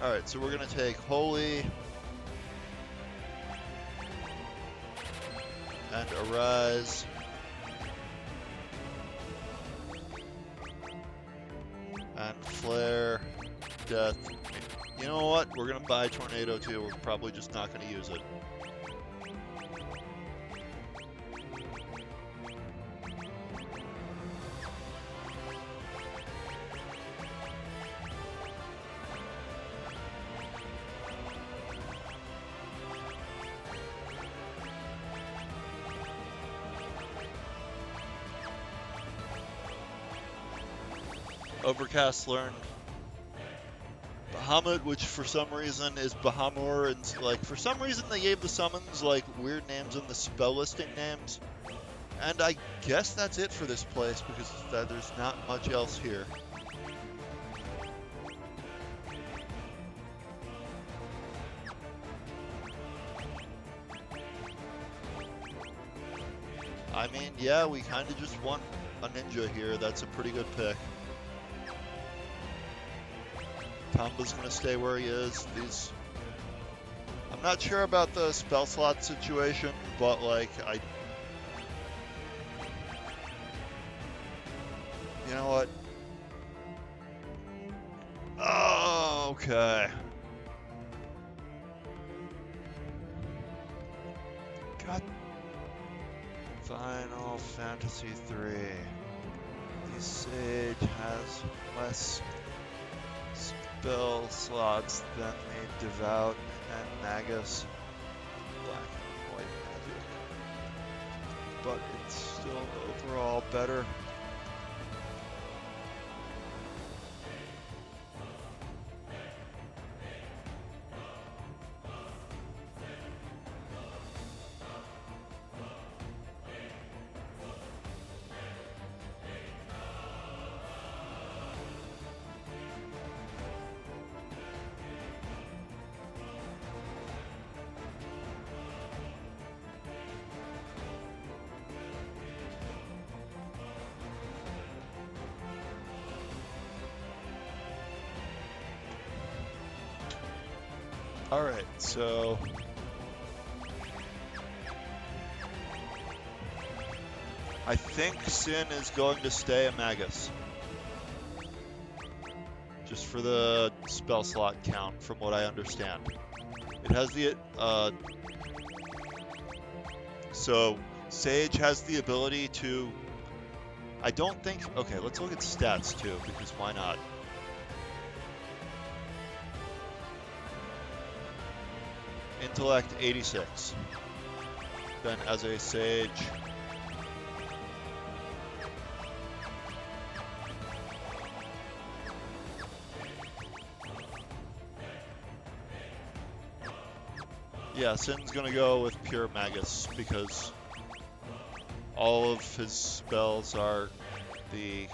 Alright, so we're going to take Holy, and Arise. And Flare, Death. You know what? We're gonna buy Tornado too. We're probably just not gonna use it. Overcast learned Bahamut, which for some reason is Bahamur, and like for some reason they gave the summons like weird names in the spell listing names. And I guess that's it for this place because there's not much else here. I mean, yeah, we kind of just want a ninja here. That's a pretty good pick. Tomba's gonna stay where he is. I'm not sure about the spell slot situation, but like you know what? Oh, okay. God. Final Fantasy 3. The Sage has less spell slots than the Devout and Magus. Black and white magic. But it's still overall better. Alright, so I think Sin is going to stay a Magus. Just for the spell slot count, from what I understand. It has the, so Sage has the ability to, I don't think, okay, let's look at stats too, because why not? Intellect 86. Then as a Sage, yeah, Sin's gonna go with pure Magus because all of his spells are the,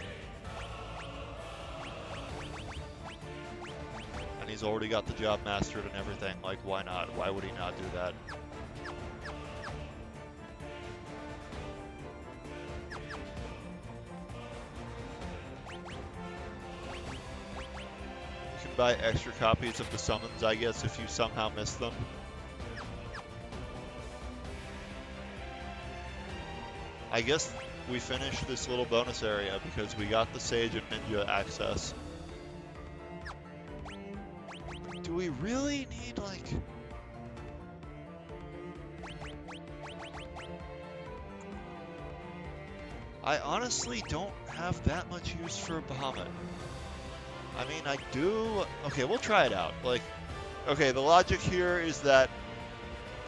and he's already got the job mastered and everything. Like, why not? Why would he not do that? You can buy extra copies of the summons, I guess, if you somehow miss them. I guess we finished this little bonus area because we got the Sage and Ninja access. Do we really need, like... I honestly don't have that much use for Bahamut. I mean, I do... Okay, we'll try it out. Like, okay, the logic here is that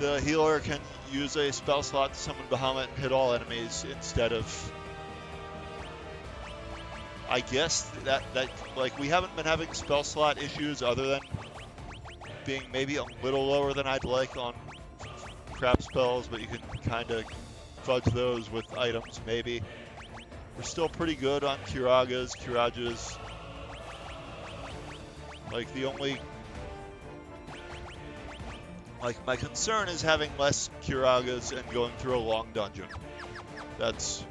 the healer can use a spell slot to summon Bahamut and hit all enemies instead of... I guess that like, we haven't been having spell slot issues other than being maybe a little lower than I'd like on crap spells, but you can kind of fudge those with items, maybe. We're still pretty good on Kirajas. Like, the only... Like, my concern is having less Kiragas and going through a long dungeon. That's...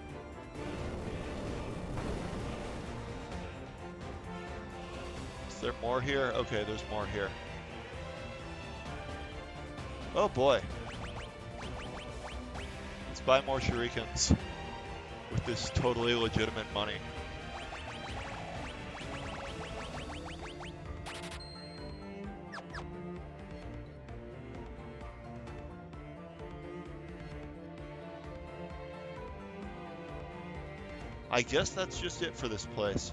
Is there more here? Okay, there's more here. Oh boy. It's buy more shurikens with this totally legitimate money. I guess that's just it for this place.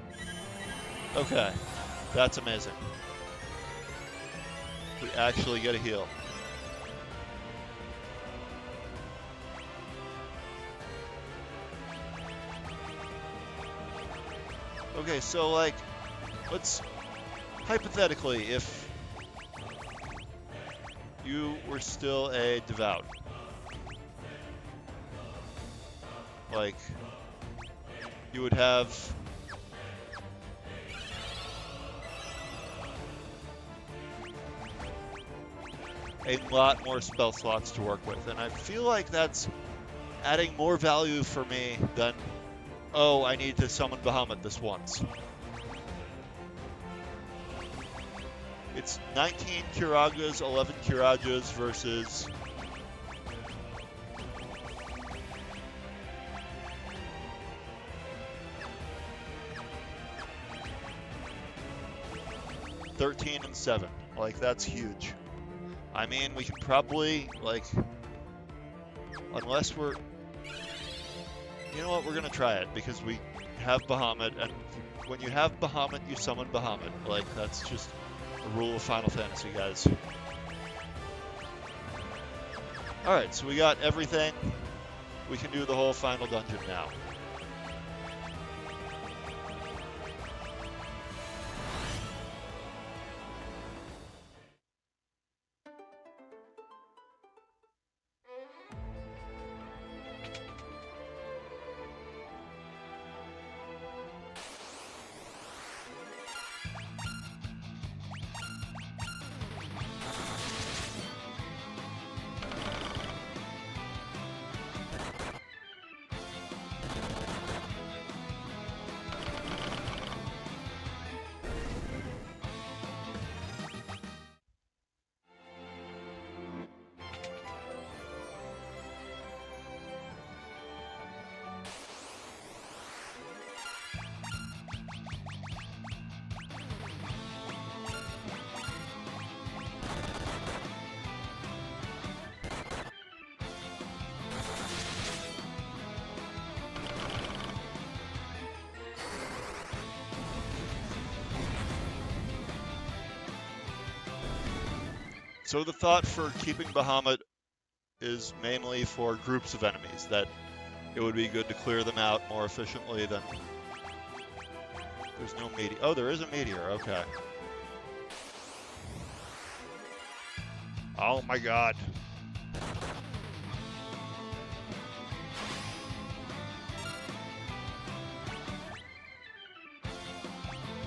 Okay, that's amazing. We actually get a heal. Okay, so like, let's, hypothetically, if you were still a devout, like, you would have a lot more spell slots to work with, and I feel like that's adding more value for me than, oh, I need to summon Bahamut this once. It's 19 Kiragas, 11 Kirajas versus $13 and $7. Like, that's huge. I mean, we can probably, like, unless we're, you know what, we're gonna try it, because we have Bahamut, and when you have Bahamut, you summon Bahamut. Like, that's just a rule of Final Fantasy, guys. Alright, so we got everything. We can do the whole final dungeon now. So the thought for keeping Bahamut is mainly for groups of enemies, that it would be good to clear them out more efficiently than... There's no meteor. Oh, there is a meteor, okay. Oh my god.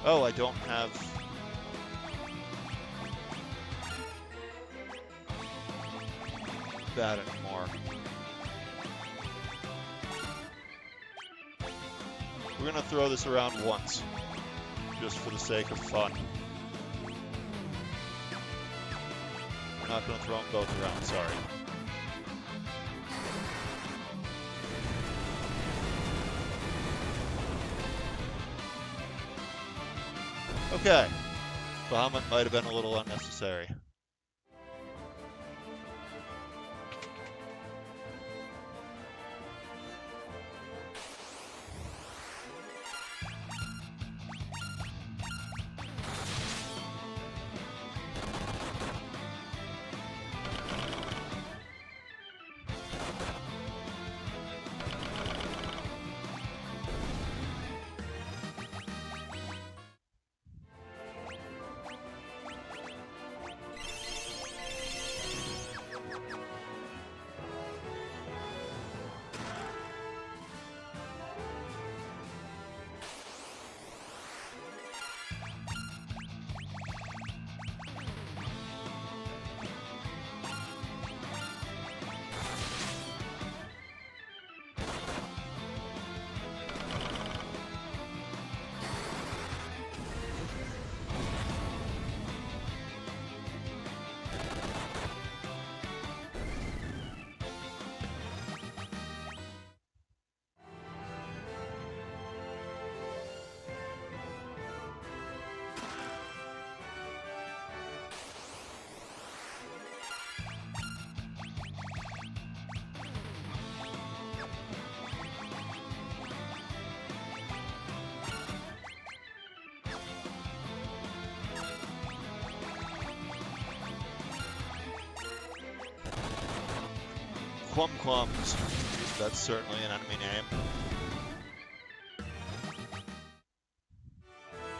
Oh, I don't have... that anymore. We're gonna throw this around once, just for the sake of fun. We're not gonna throw them both around, sorry. Okay. Bahamut might have been a little unnecessary. Quums. That's certainly an enemy name.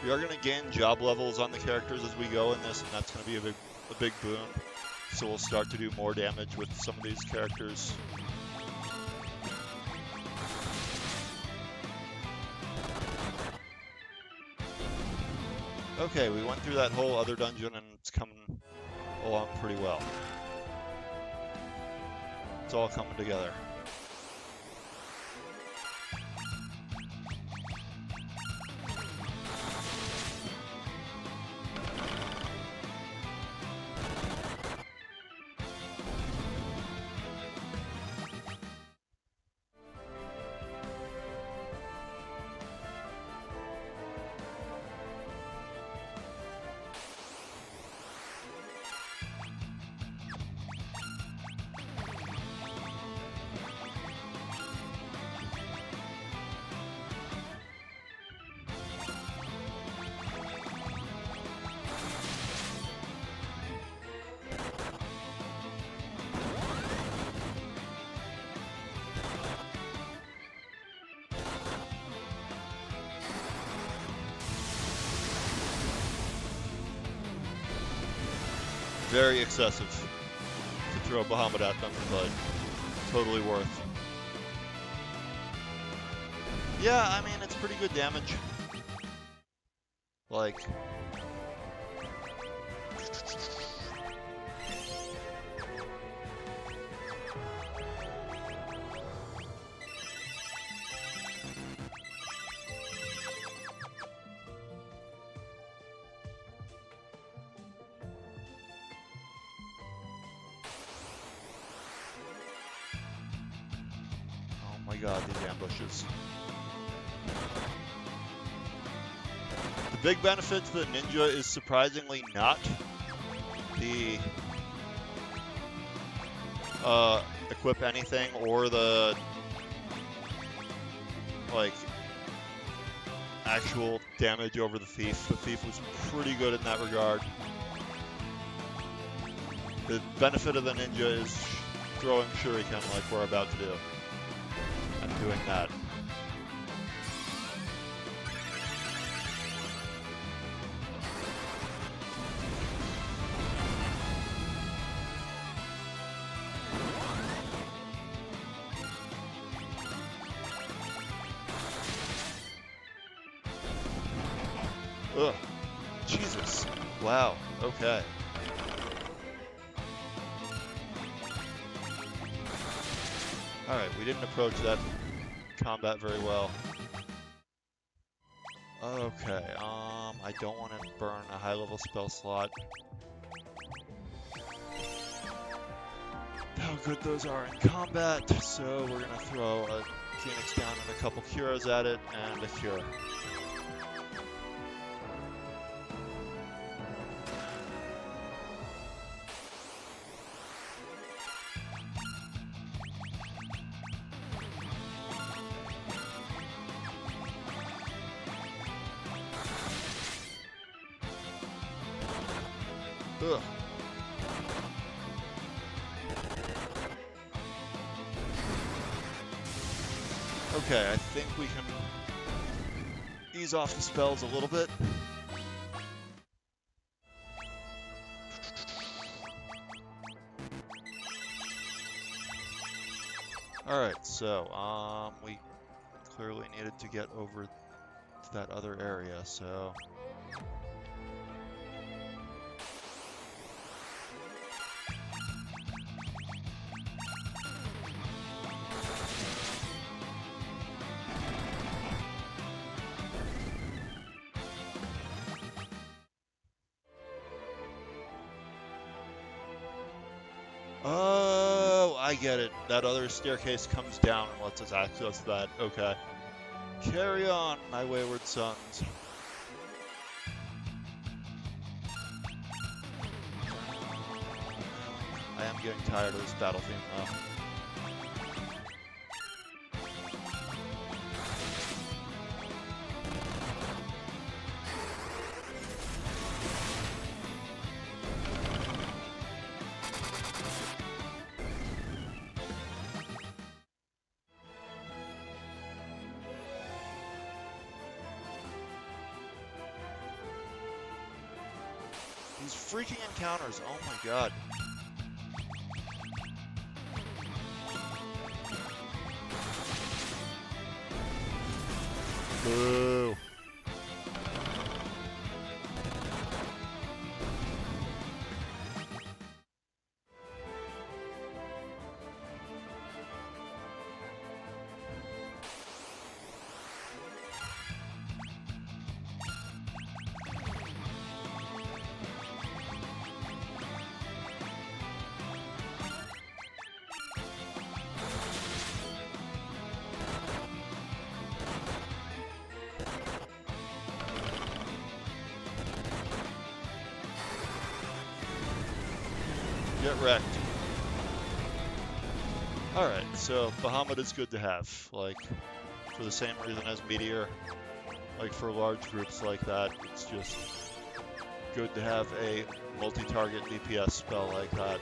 We are going to gain job levels on the characters as we go in this, and that's going to be a big boon. So we'll start to do more damage with some of these characters. Okay, we went through that whole other dungeon and it's coming along pretty well. It's all coming together. Very excessive to throw Bahamut at them, but totally worth. Yeah, I mean, it's pretty good damage. Like... Oh my god, these ambushes. The big benefit to the ninja is surprisingly not the equip anything or the like actual damage over the thief. The thief was pretty good in that regard. The benefit of the ninja is throwing shuriken like we're about to do. And doing that. Ugh. Jesus. Wow. Okay. Alright, we didn't approach that combat very well. Okay, I don't want to burn a high-level spell slot. How good those are in combat, so we're gonna throw a Phoenix down and a couple Curas at it, and a Cure. Ugh. Okay, I think we can ease off the spells a little bit. Alright, so, we clearly needed to get over to that other area, so... Oh, I get it. That other staircase comes down and lets us access that. Okay. Carry on, my wayward sons. I am getting tired of this battle theme, though. These freaking encounters, oh my god. Boo. Get wrecked. Alright, so Bahamut is good to have, like, for the same reason as Meteor. Like, for large groups like that, it's just good to have a multi-target DPS spell like that.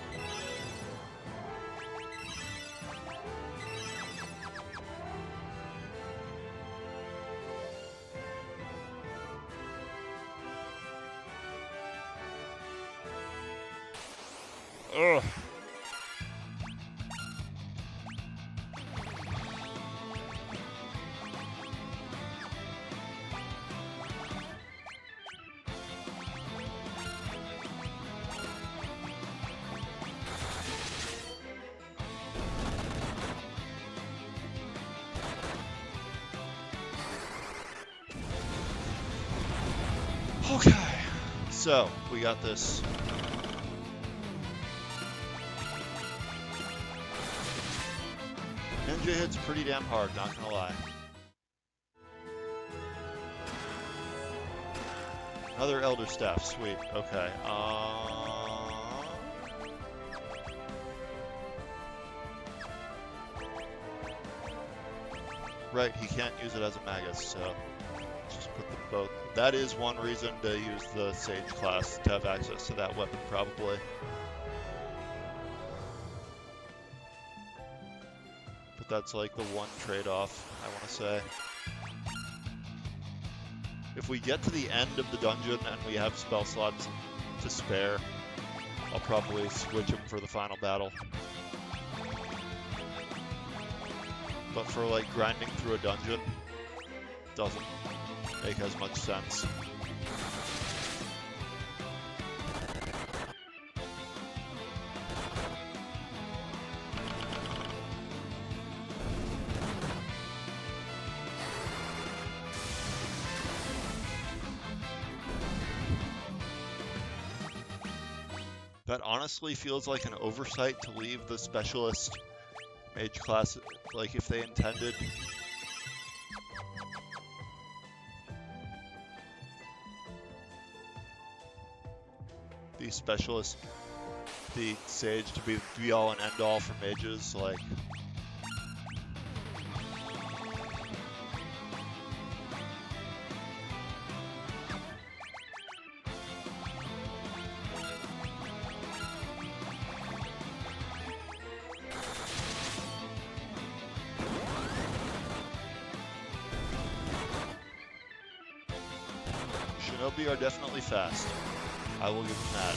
Ugh. Okay, so we got this. Ninja hits pretty damn hard, not gonna lie. Another Elder Staff, sweet. Okay. Right, he can't use it as a Magus, so just put them both. That is one reason to use the Sage class, to have access to that weapon, probably. But that's like the one trade-off, I want to say. If we get to the end of the dungeon and we have spell slots to spare, I'll probably switch them for the final battle. But for like grinding through a dungeon, doesn't make as much sense. That honestly feels like an oversight to leave the specialist mage class, like if they intended. The specialist, the sage to be all and end all for mages, like. Shinobi are definitely fast. I will give them that.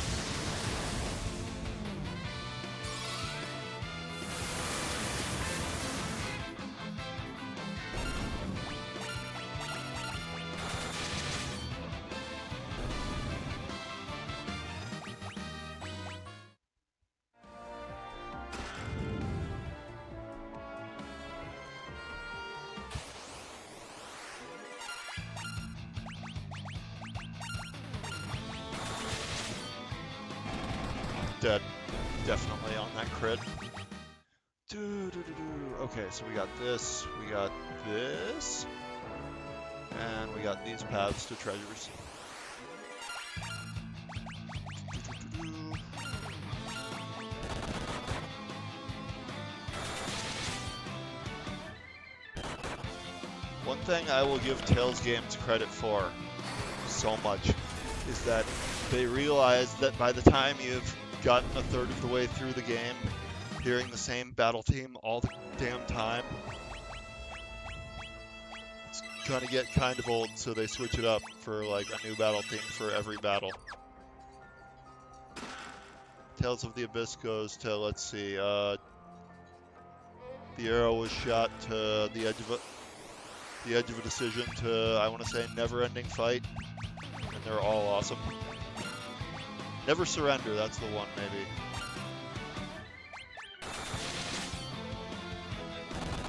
Dead. Definitely on that crit. Okay, so we got this, we got this, and we got these paths to treasures. One thing I will give Tales Games credit for so much is that they realized that by the time you've gotten a third of the way through the game, hearing the same battle theme all the damn time, it's gonna get kind of old, so they switch it up for like a new battle theme for every battle. Tales of the Abyss goes to, let's see, the arrow was shot to the edge of a decision to, I want to say, Never Ending Fight, and they're all awesome. Never Surrender, that's the one, maybe.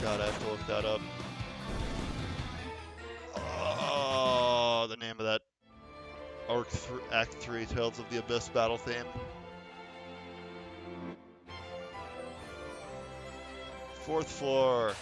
God, I have to look that up. Oh, the name of that Act 3 Tales of the Abyss battle theme. Fourth floor.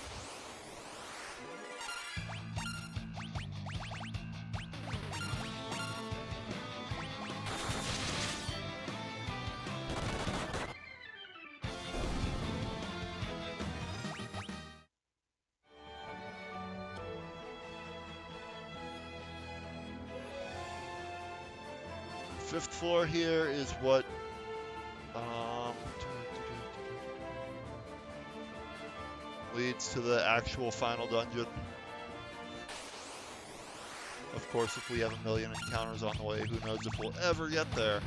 Fifth floor here is what leads to the actual final dungeon. Of course, if we have a million encounters on the way, who knows if we'll ever get there.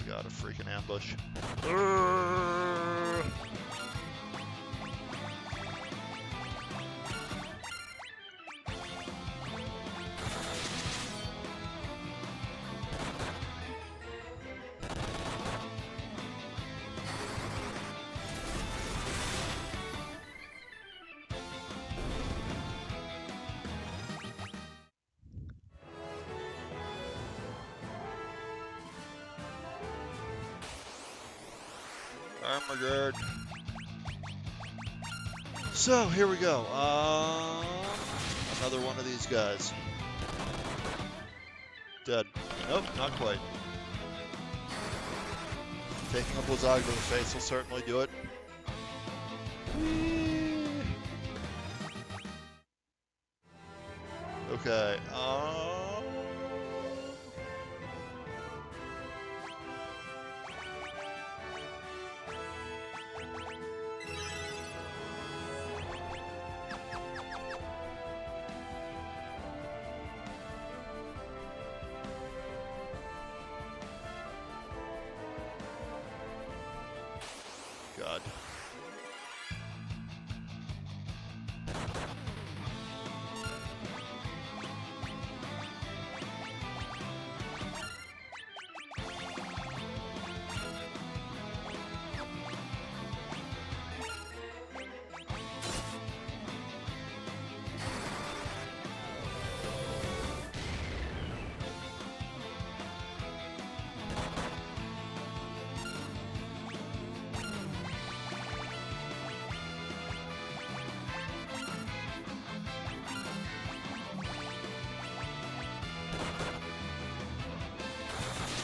God, a freaking ambush. Armor. So, here we go. Another one of these guys. Dead. Nope, not quite. Taking a Blizzaga to the face will certainly do it. Okay, God.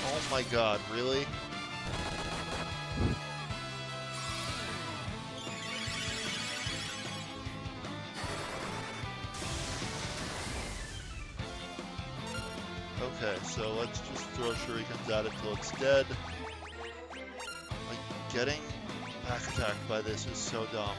Oh my God, really? Okay, so let's just throw shurikens at it till it's dead. Like, getting back attacked by this is so dumb.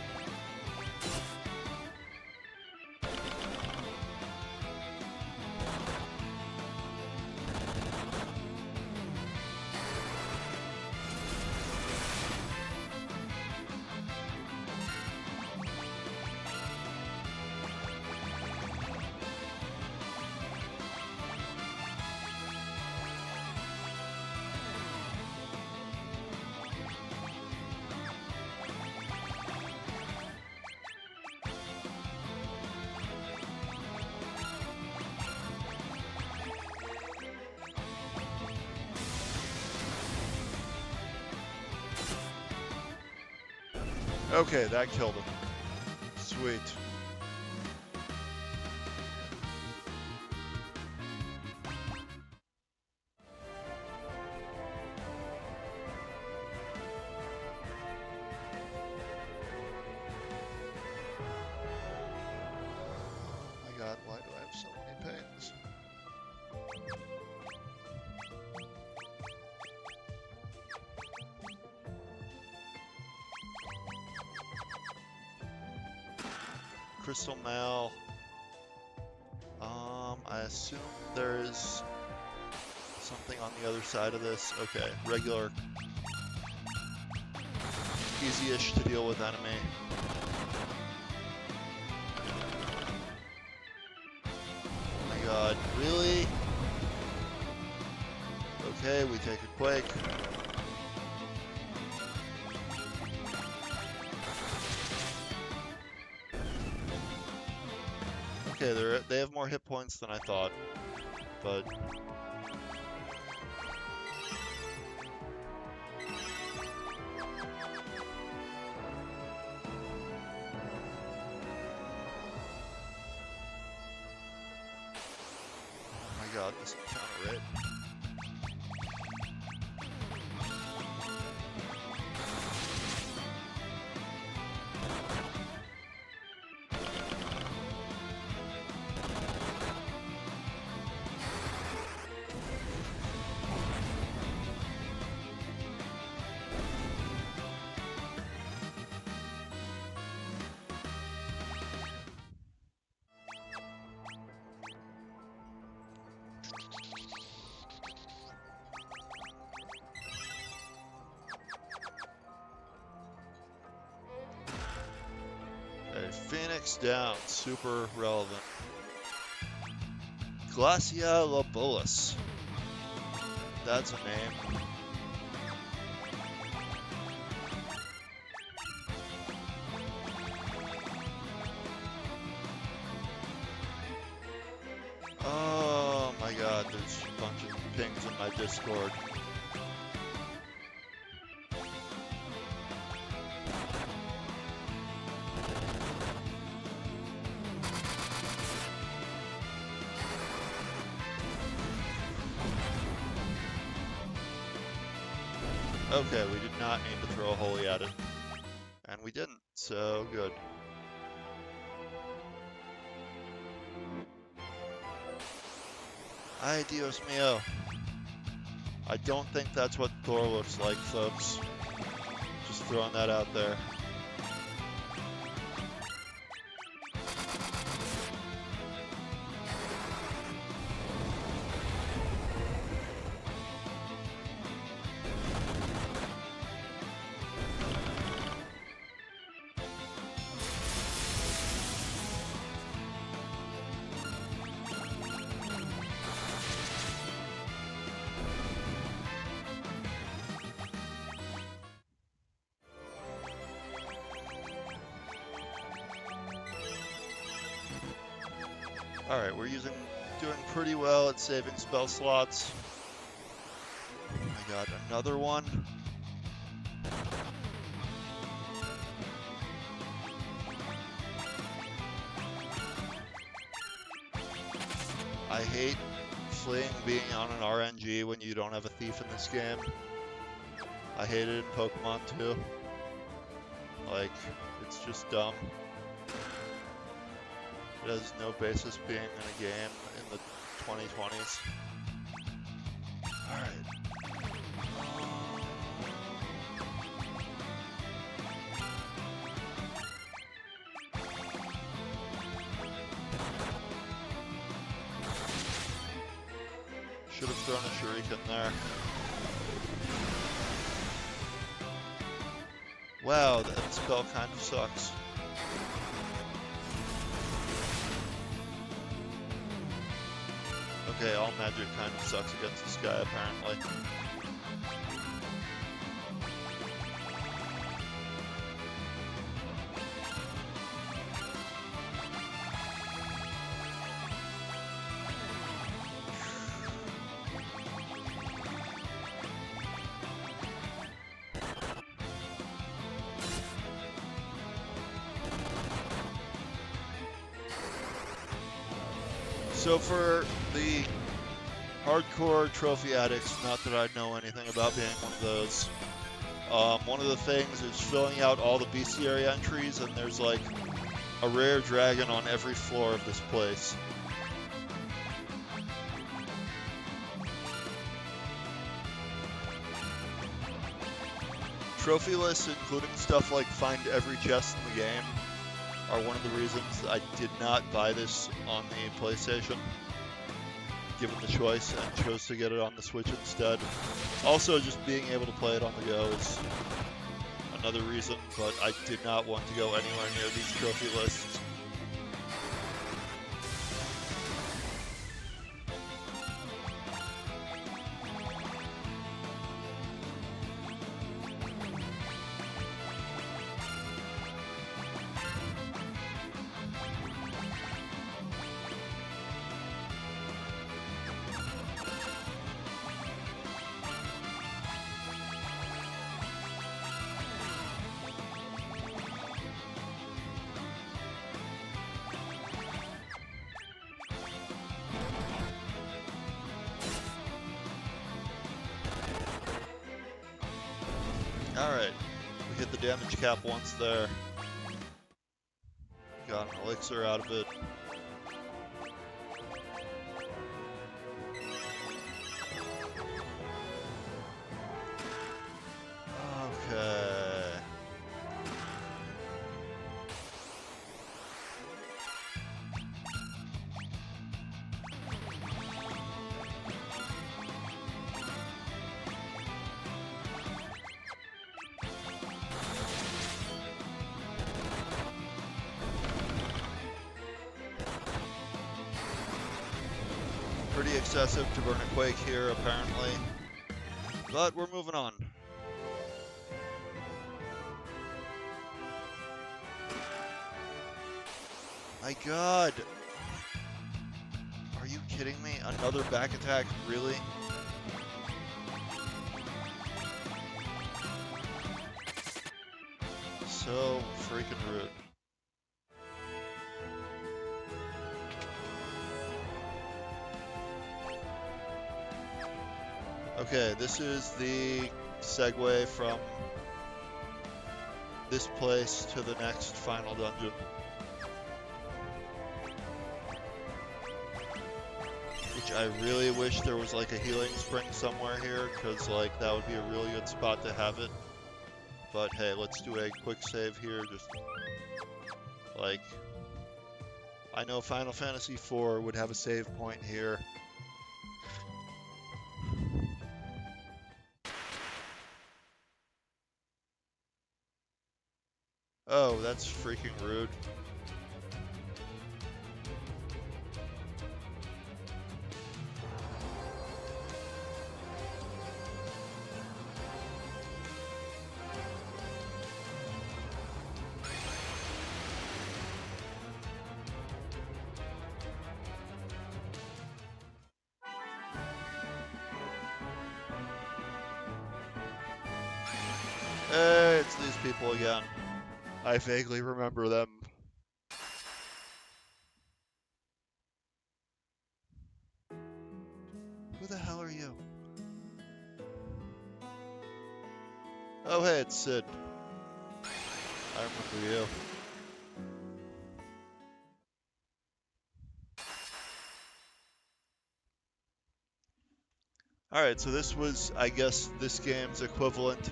Okay, that killed him. Sweet. Crystal Mail. I assume there's something on the other side of this. Okay, regular. Easy-ish to deal with enemy. Oh my god, really? Okay, we take a Quake. Okay, they have more hit points than I thought, but... Oh my god, this encounter, right? Okay, Phoenix down, super relevant. Glacia Lobolus. That's a name. Oh my god, there's a bunch of pings in my Discord. Okay, we did not need to throw a holy at it. And we didn't, so good. Ay, Dios mío. I don't think that's what Thor looks like, folks. Just throwing that out there. Alright, we're doing pretty well at saving spell slots. Oh my god, another one? I hate fleeing being on an RNG when you don't have a thief in this game. I hate it in Pokemon too. Like, it's just dumb. It has no basis being in a game in the 2020s. Alright. Should have thrown a shuriken there. Wow, that spell kind of sucks. Okay, all magic kind of sucks against this guy, apparently. So for the hardcore trophy addicts, not that I know anything about being one of those, one of the things is filling out all the bestiary entries, and there's like a rare dragon on every floor of this place. Trophy lists, including stuff like find every chest in the game, are one of the reasons I did not buy this on the PlayStation, given the choice, and chose to get it on the Switch instead. Also, just being able to play it on the go is another reason, but I did not want to go anywhere near these trophy lists. Alright, we hit the damage cap once there. Got an elixir out of it. Okay. Pretty excessive to burn a Quake here, apparently. But we're moving on. My god! Are you kidding me? Another back attack? Really? So freaking rude. Okay, this is the segue from this place to the next final dungeon. Which I really wish there was like a healing spring somewhere here, because like that would be a really good spot to have it. But hey, let's do a quick save here, just like, I know Final Fantasy IV would have a save point here. Oh, that's freaking rude. Hey, it's these people again. I vaguely remember them. Who the hell are you? Oh, hey, it's Sid. I remember you. Alright, so this was, I guess, this game's equivalent.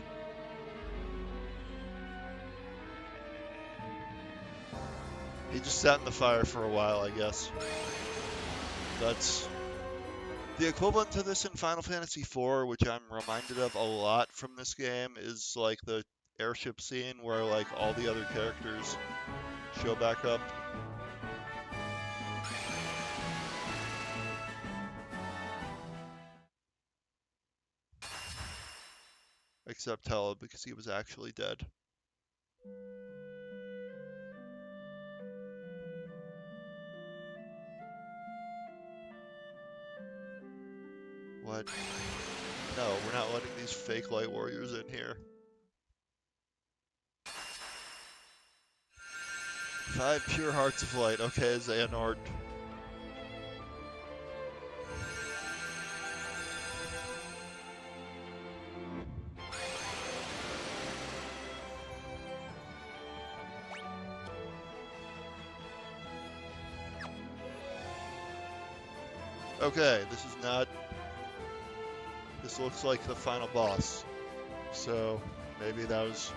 He just sat in the fire for a while, I guess. That's the equivalent to this in Final Fantasy IV, which I'm reminded of a lot from this game, is like the airship scene where like all the other characters show back up. Except Hella, because he was actually dead. What? No, we're not letting these fake light warriors in here. 5 pure hearts of light. Okay, Xehanort. Okay, this is not... This looks like the final boss. So, maybe that was...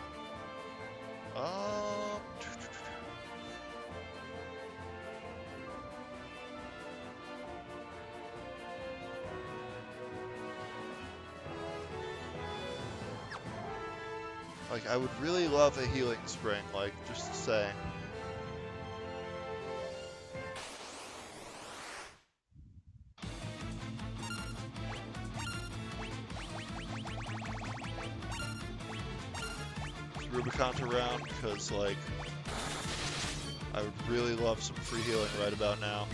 Like, I would really love a healing spring, like, just saying. Rubicon's around, because, like, I would really love some free healing right about now.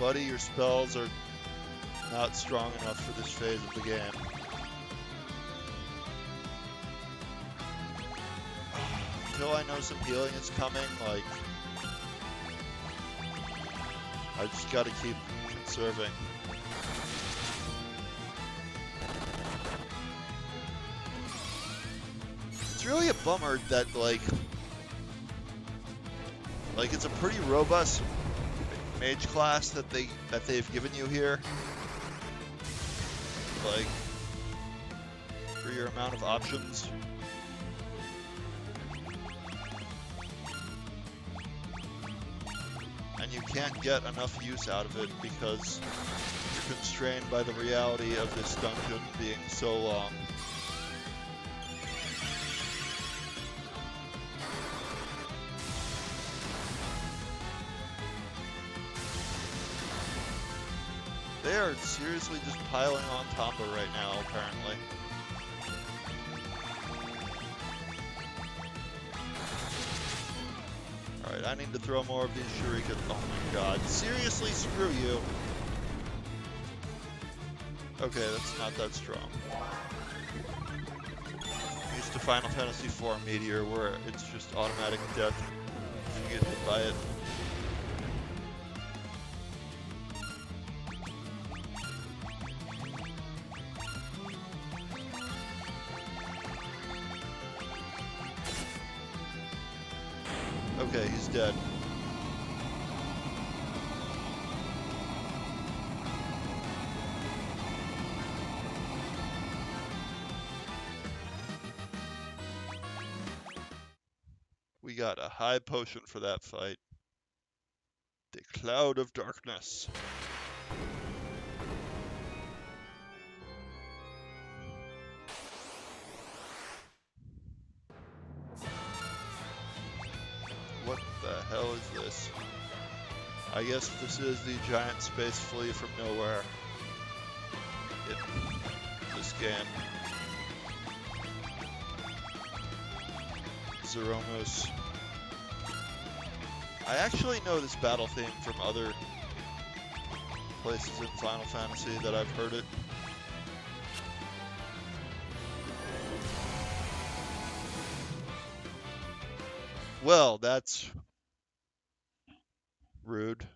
Buddy, your spells are not strong enough for this phase of the game. Until I know some healing is coming, like, I just gotta keep conserving. It's really a bummer that, like it's a pretty robust mage class that they've given you here. Like, for your amount of options. And you can't get enough use out of it because you're constrained by the reality of this dungeon being so long. They are seriously just piling on Tomba right now, apparently. Alright, I need to throw more of these shurikens. Oh my god. Seriously, screw you. Okay, that's not that strong. I'm used to Final Fantasy IV Meteor, where it's just automatic death if you get hit by it. Okay, he's dead. We got a high potion for that fight. The Cloud of Darkness. What the hell is this? I guess this is the giant space flea from nowhere in this game. Zeromos. I actually know this battle theme from other places in Final Fantasy that I've heard it. Well, that's rude.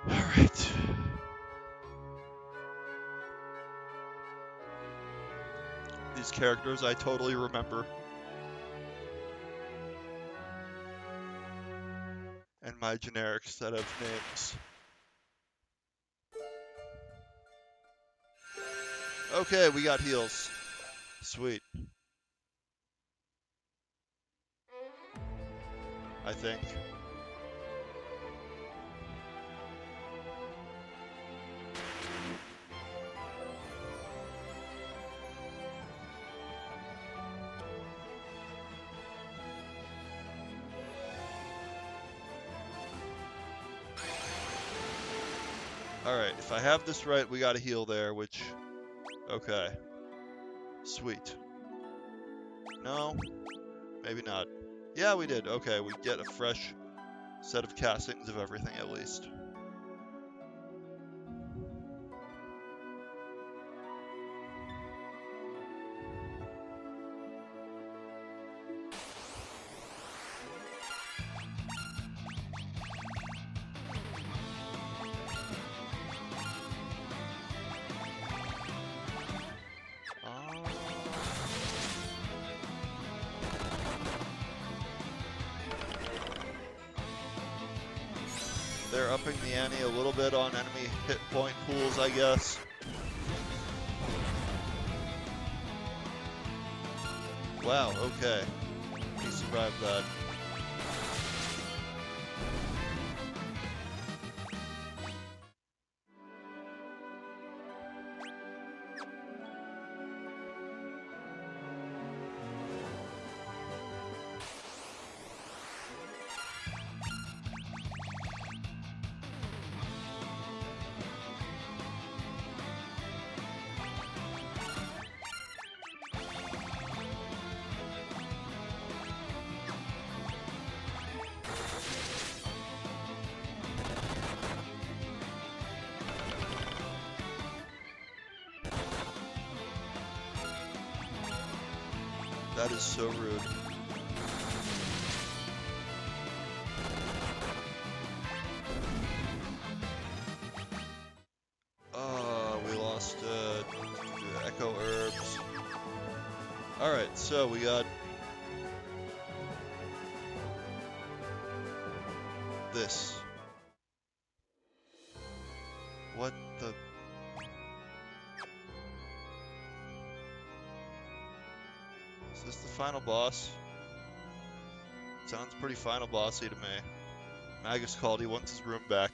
Alright. These characters I totally remember. And my generics that have names. Okay, we got heals. Sweet. I think. Alright, if I have this right, we got a heal there, which... Okay. Sweet. No? Maybe not. Yeah, we did. Okay, we get a fresh set of castings of everything at least. upping the ante a little bit on enemy hit point pools, I guess. Wow, okay. He survived that. That is so rude. We lost Echo Herbs. Alright, so we got this. What the... Is this the final boss? Sounds pretty final bossy to me. Magus called, he wants his room back.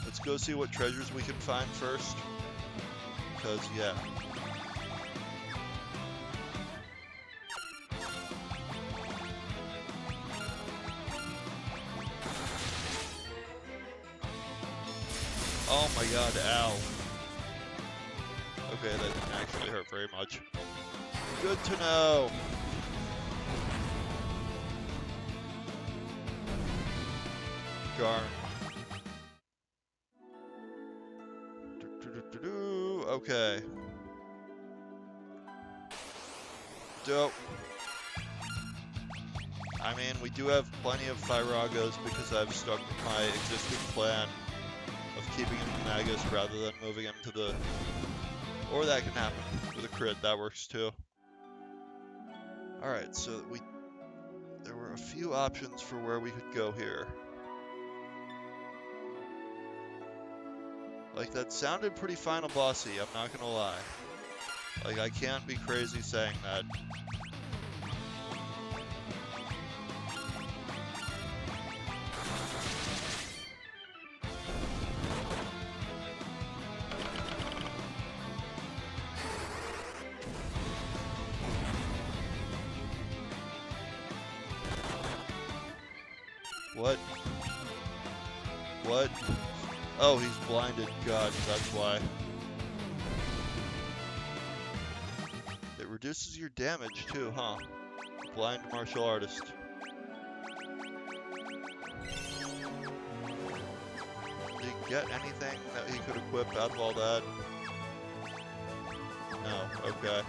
Let's go see what treasures we can find first. Because, yeah. Oh my god, ow. Okay, that didn't actually hurt very much. Good to know. Garm. Okay. Dope. I mean, we do have plenty of Thyragas because I've stuck with my existing plan of keeping him in Magus rather than moving him to the... Or that can happen with a crit, that works too. Alright, so there were a few options for where we could go here. Like, that sounded pretty final bossy, I'm not gonna lie. Like, I can't be crazy saying that. What? What? Oh, he's blinded. God, that's why. It reduces your damage too, huh? Blind martial artist. Did he get anything that he could equip out of all that? No, okay.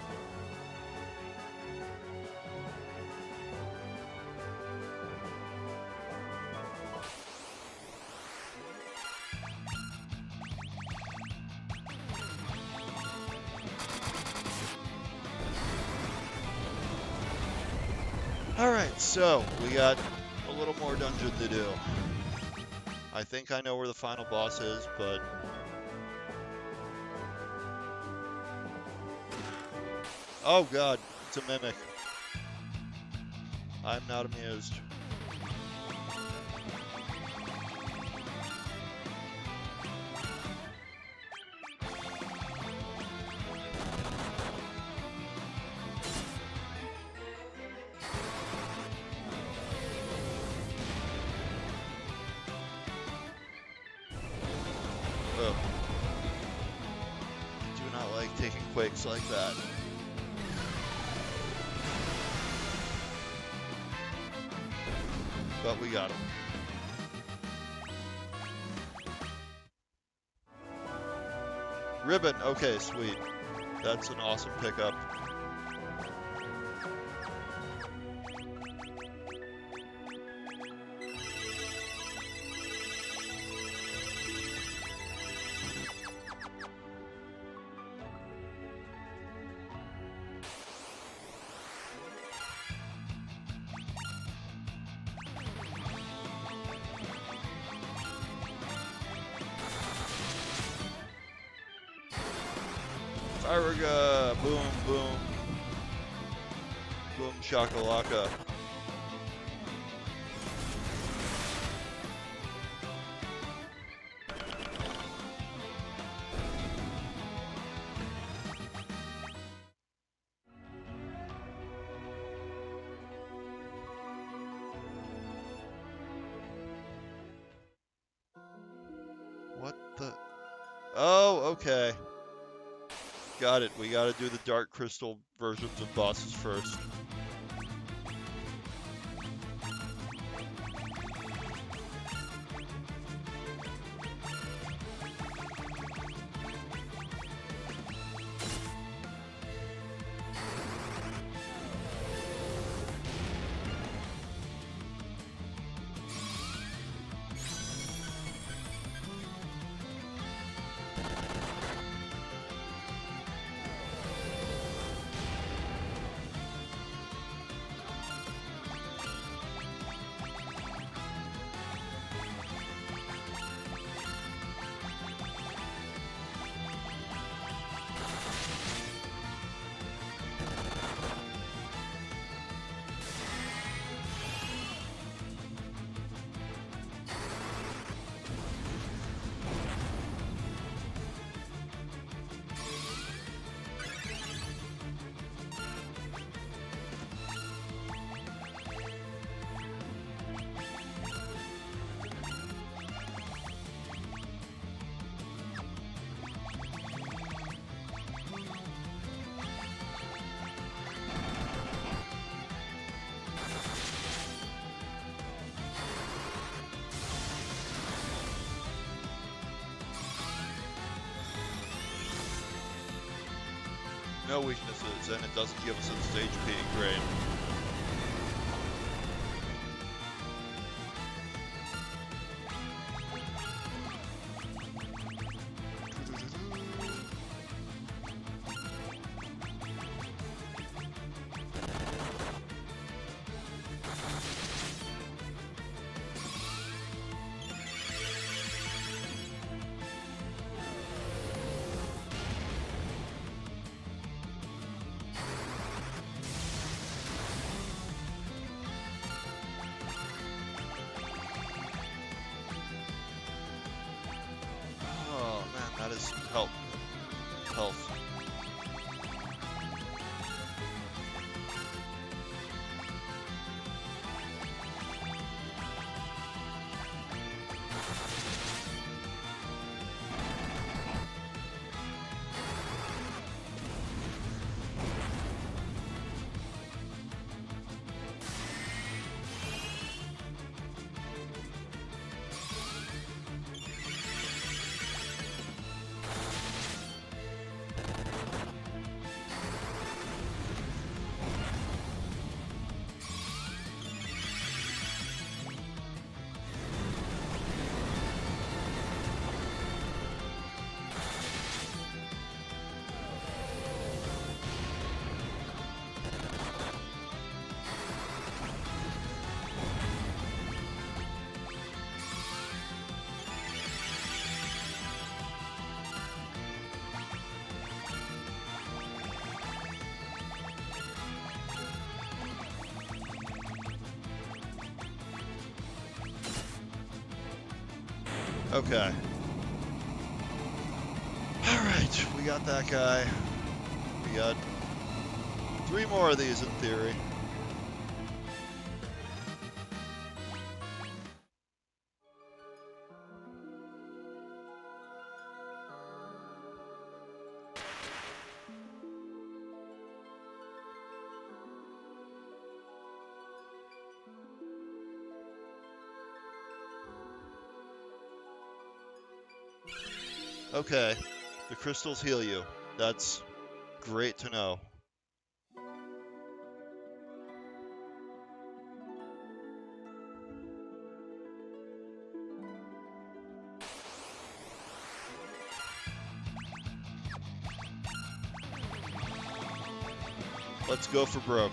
Alright, so we got a little more dungeon to do. I think I know where the final boss is, but... Oh god, it's a mimic. I'm not amused. Oh. Do not like taking quakes like that. But we got him. Ribbon, okay, sweet. That's an awesome pickup. Firaga! Boom, boom. Boom shakalaka. What the? Oh, okay. Got it. We gotta do the Dark Crystal versions of bosses first. No weaknesses, and it doesn't give us its HP. Great. Oh man, that is health. Okay. Alright, we got that guy. We got 3 more of these in theory. Okay, the crystals heal you. That's great to know. Let's go for broke.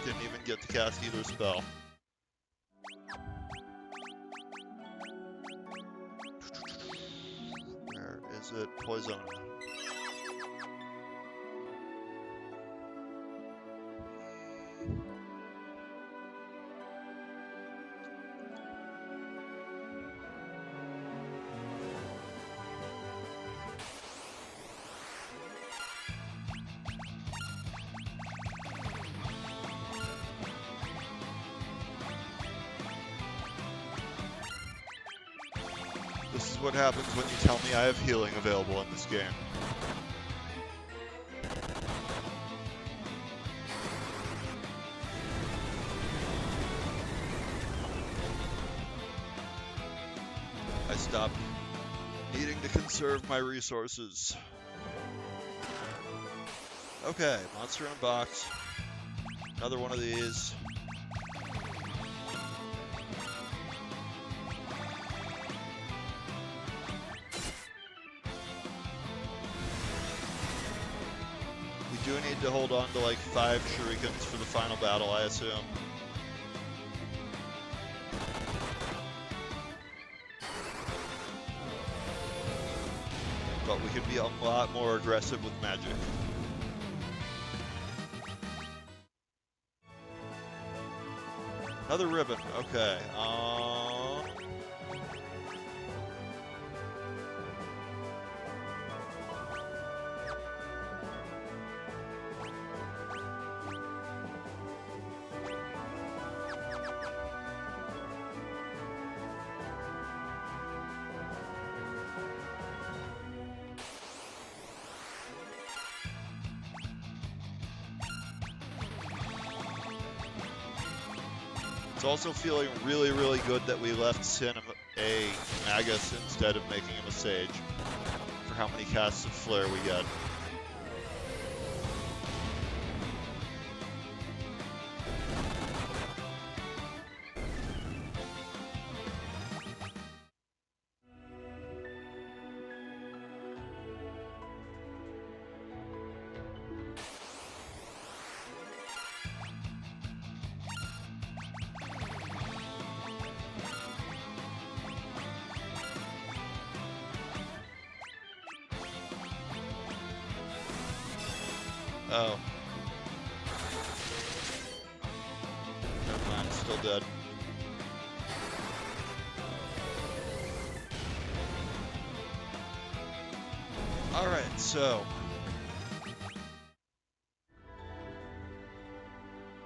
Didn't even get to cast either spell. Where is it? Poison. This is what happens when you tell me I have healing available in this game. I stopped needing to conserve my resources. Okay, monster in a box. Another one of these. We do need to hold on to like 5 shurikens for the final battle, I assume. But we could be a lot more aggressive with magic. Another ribbon, okay. It's also feeling really, really good that we left Sin a Magus instead of making him a Sage for how many casts of Flare we get. Oh. Never mind, still dead. Alright, so.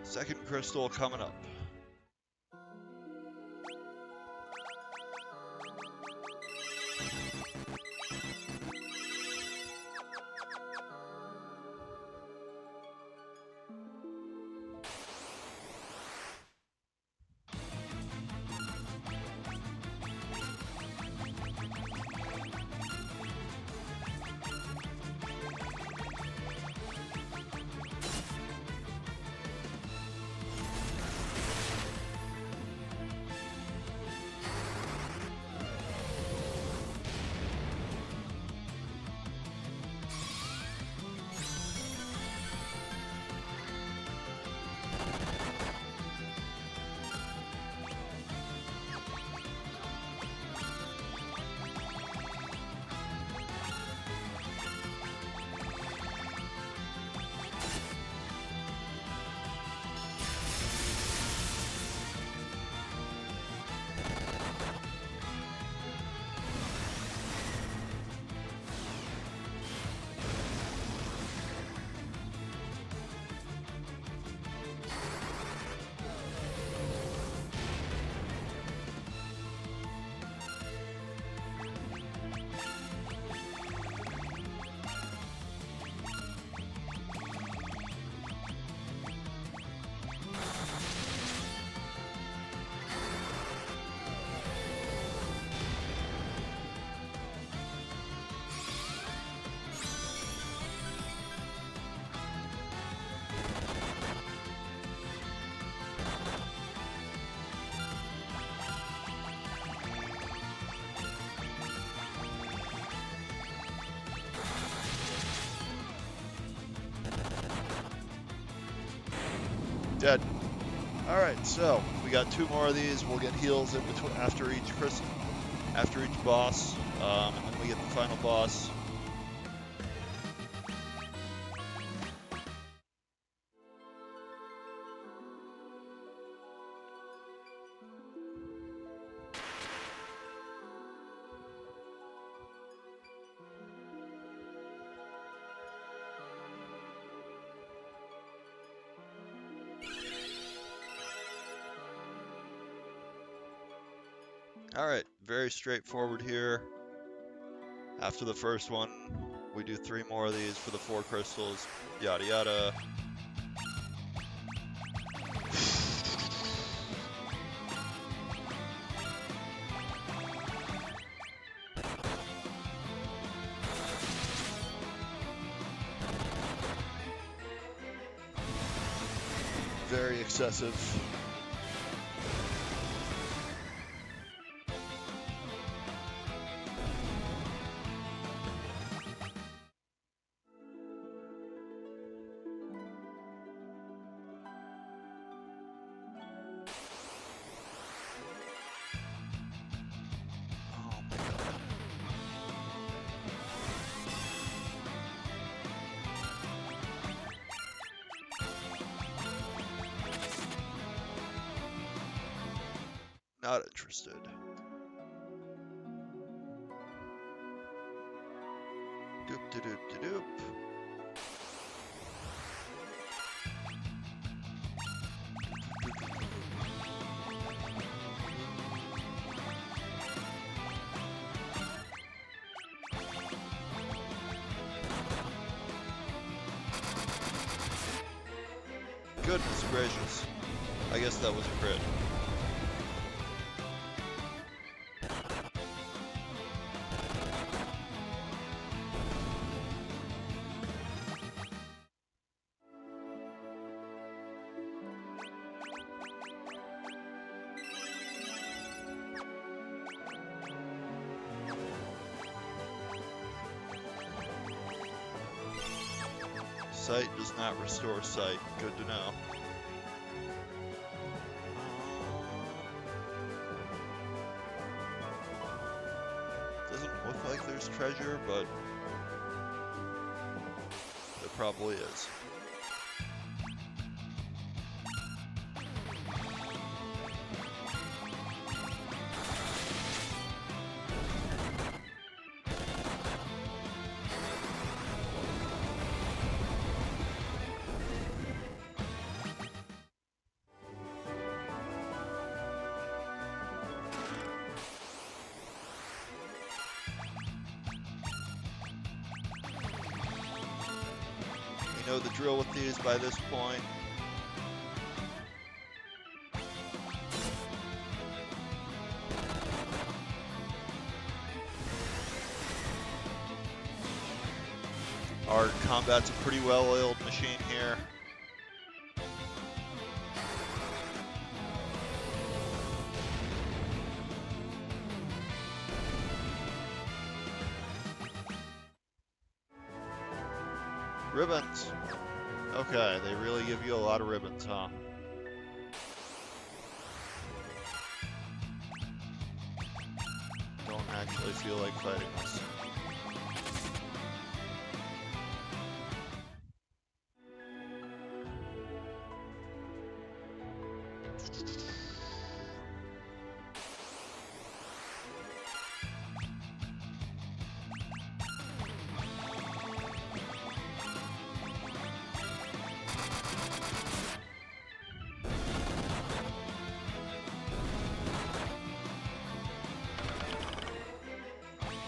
Second crystal coming up. dead. Alright, so we got 2 more of these. We'll get heals in between after each boss, and then we get the final boss. Alright, very straightforward here. After the first one, we do 3 more of these for the 4 crystals, yada yada. Very excessive. Not interested. Doop de doop de doop. Goodness gracious. I guess that was a crit. Sight does not restore sight. Good to know. Doesn't look like there's treasure, but there probably is. Know the drill with these by this point. Our combat's a pretty well-oiled machine here. Ribbons. Okay, they really give you a lot of ribbons, huh? Don't actually feel like fighting this.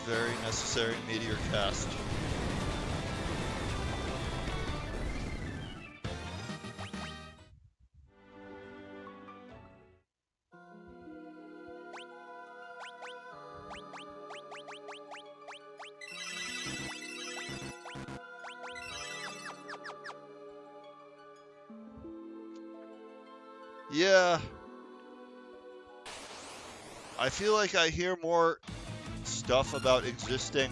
Very necessary meteor cast. Yeah. I feel like I hear more stuff about existing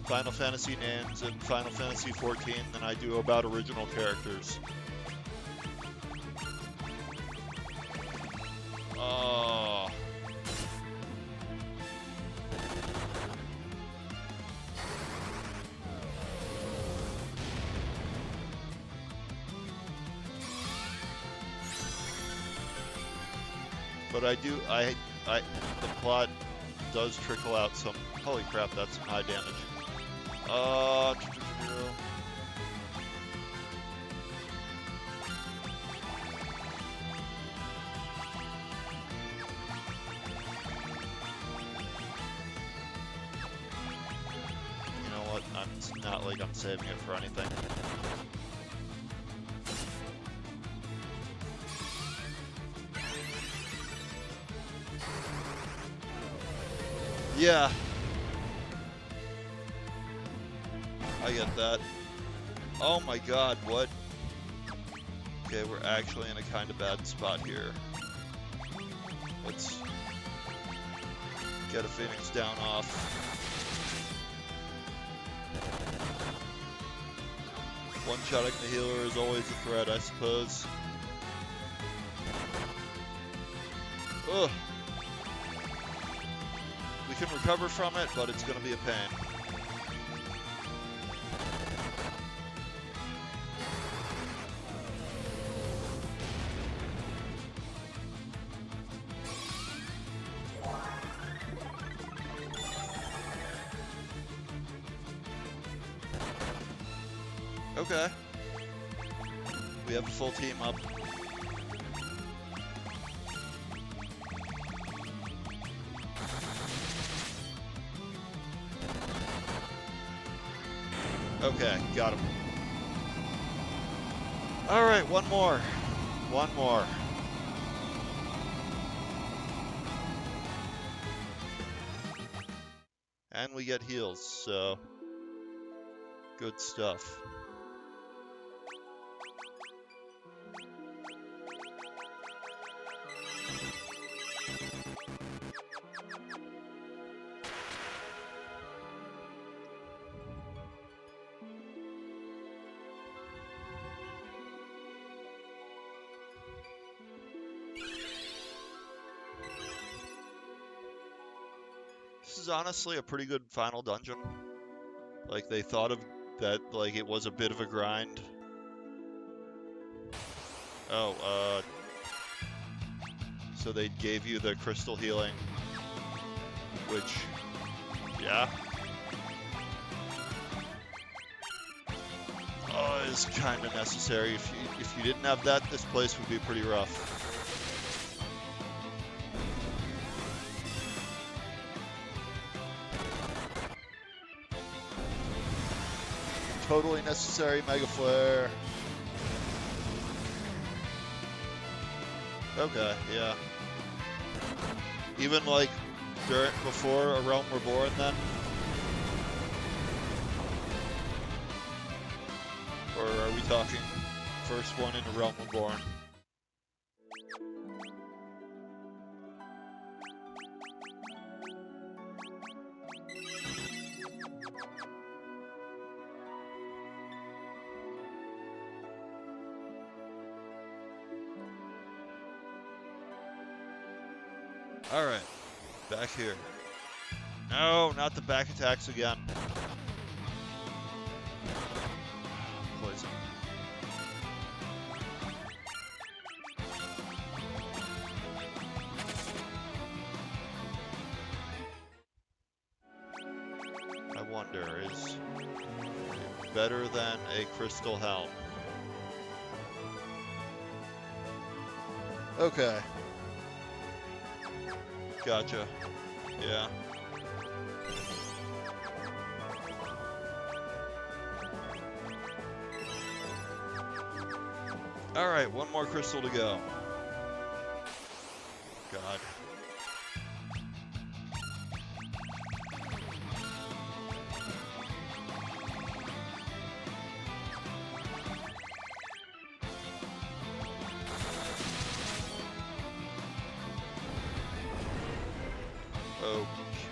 Final Fantasy names in Final Fantasy XIV than I do about original characters. But the plot does trickle out some. Holy crap, that's some high damage. You know what? It's not like I'm saving it for anything. Yeah. I get that. Oh my god, what? Okay, we're actually in a kind of bad spot here. Let's get a Phoenix down off. One-shotting the healer is always a threat, I suppose. Ugh. We can recover from it, but it's gonna be a pain. Okay. We have a full team up. Okay, got him. Alright, one more. One more. And we get heals, so good stuff. This is honestly a pretty good final dungeon. Like, they thought of that, like, it was a bit of a grind. Oh, so they gave you the crystal healing, which, yeah. Is kind of necessary. If you didn't have that, this place would be pretty rough. Totally necessary Mega Flare. Okay, yeah. Even like before A Realm Reborn then? Or are we talking first one in A Realm Reborn? Alright, back here. No, not the back attacks again. Poison. I wonder, is it better than a Crystal Helm? Okay. Gotcha. Yeah. Alright, one more crystal to go. God.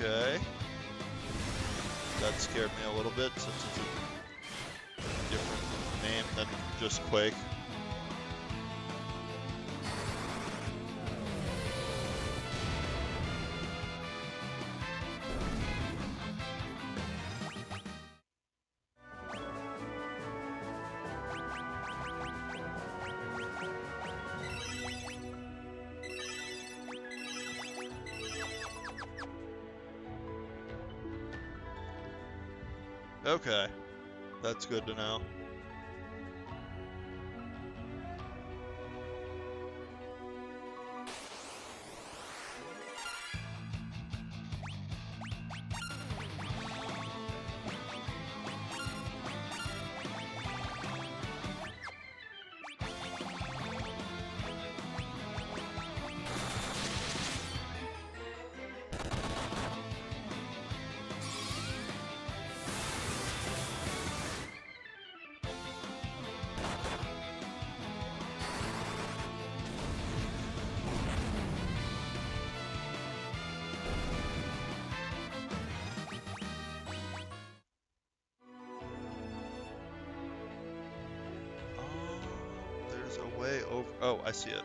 Okay. That scared me a little bit since it's a different name than just Quake. Okay, that's good to know. There's a way over. Oh, I see it.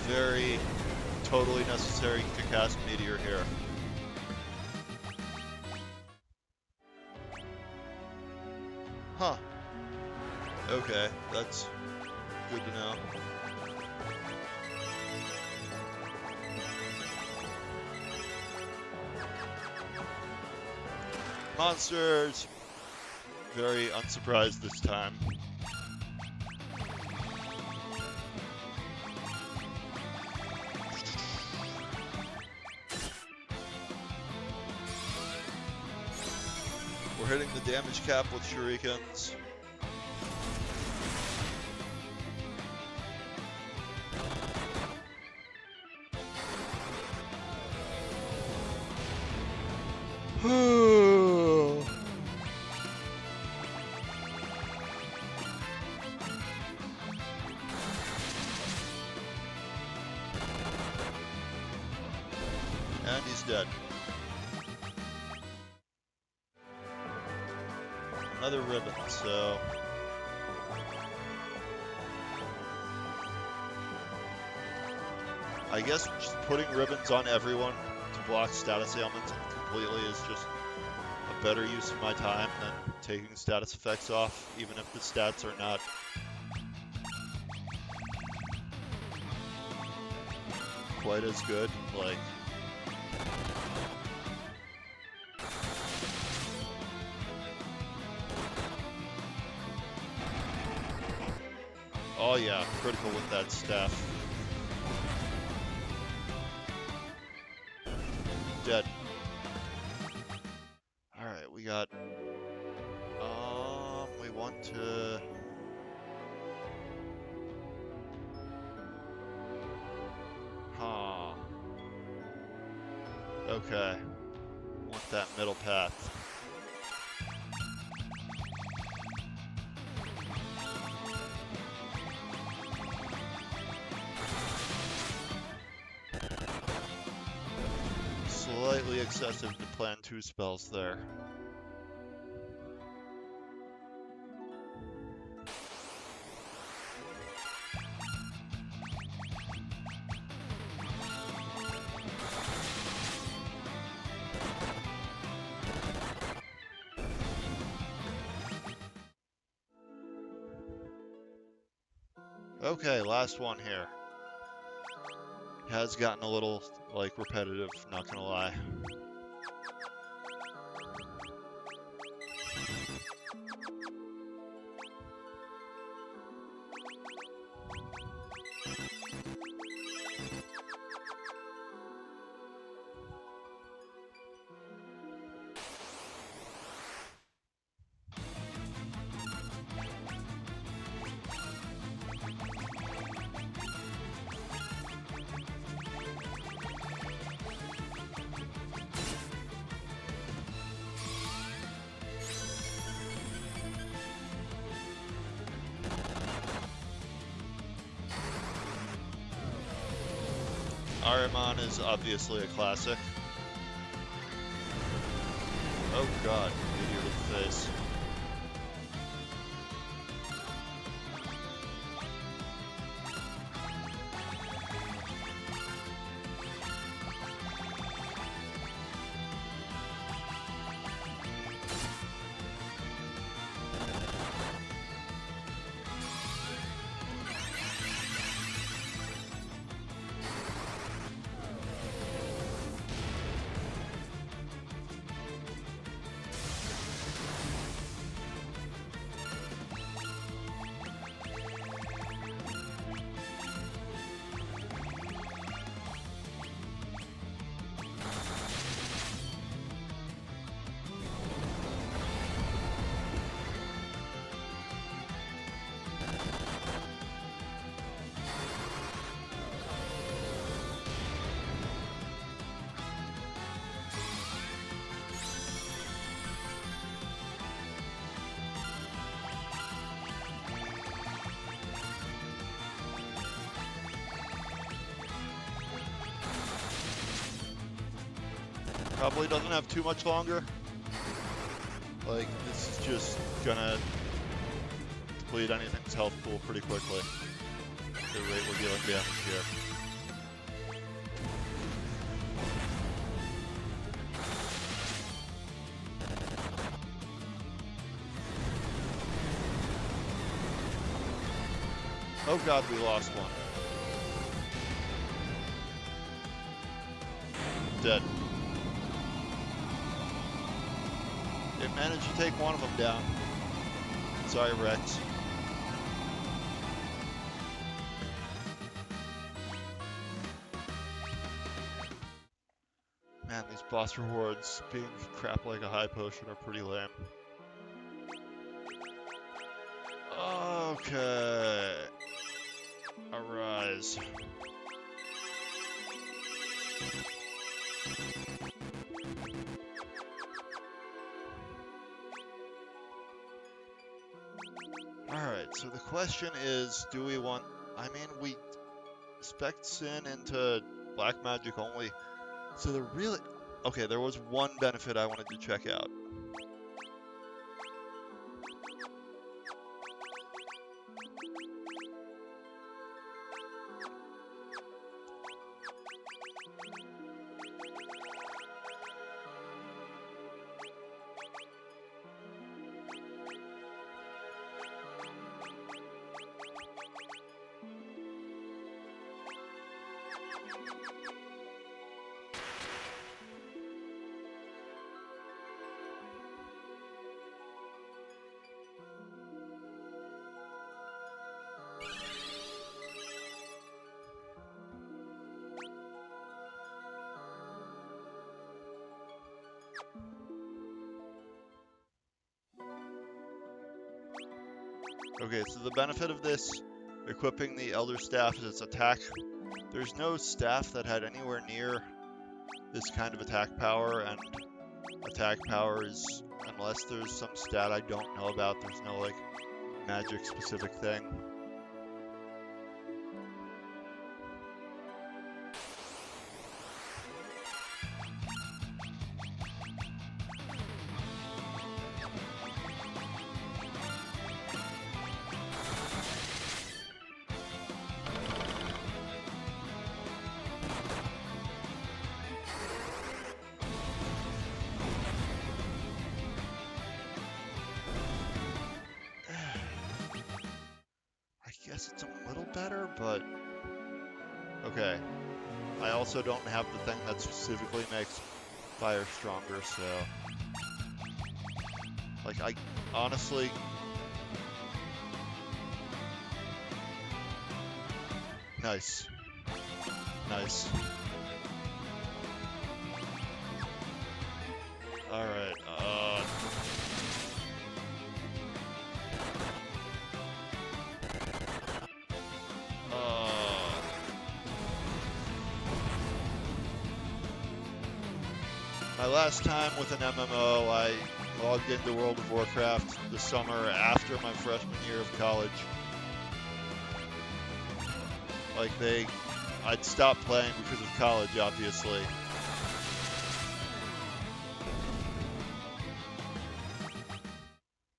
Very totally necessary to cast Meteor here. Huh. Okay, that's good to know. Monsters! Very unsurprised this time. We're hitting the damage cap with shurikens. And he's dead. Another ribbon, so... I guess just putting ribbons on everyone to block status ailments completely is just a better use of my time than taking status effects off, even if the stats are not quite as good. Like, oh yeah, critical with that staff. Dead. Alright, we got... we want to... Huh. Okay. Want that middle path. Slightly excessive to plan 2 spells there. Okay, last one here. Has gotten a little, like, repetitive, not gonna lie. Ahriman is obviously a classic. Oh god, meteor to the face. Probably doesn't have too much longer. Like, this is just gonna deplete anything's health pool pretty quickly. The rate we're dealing damage here. Oh god, we lost one. Dead. It managed to take one of them down. Sorry, Rex. Man, these boss rewards being crap like a high potion are pretty lame. Okay. Arise. Alright, so the question is, do we want... I mean, we spec Sin into black magic only. So the really... Okay, there was one benefit I wanted to check out. Okay, so the benefit of this, equipping the Elder Staff is its attack. There's no staff that had anywhere near this kind of attack power, and attack power is, unless there's some stat I don't know about, there's no, like, magic-specific thing. It's a little better, but okay. I also don't have the thing that specifically makes fire stronger, so like I honestly nice. All right. My last time with an MMO, I logged into World of Warcraft this summer after my freshman year of college. Like I'd stopped playing because of college, obviously.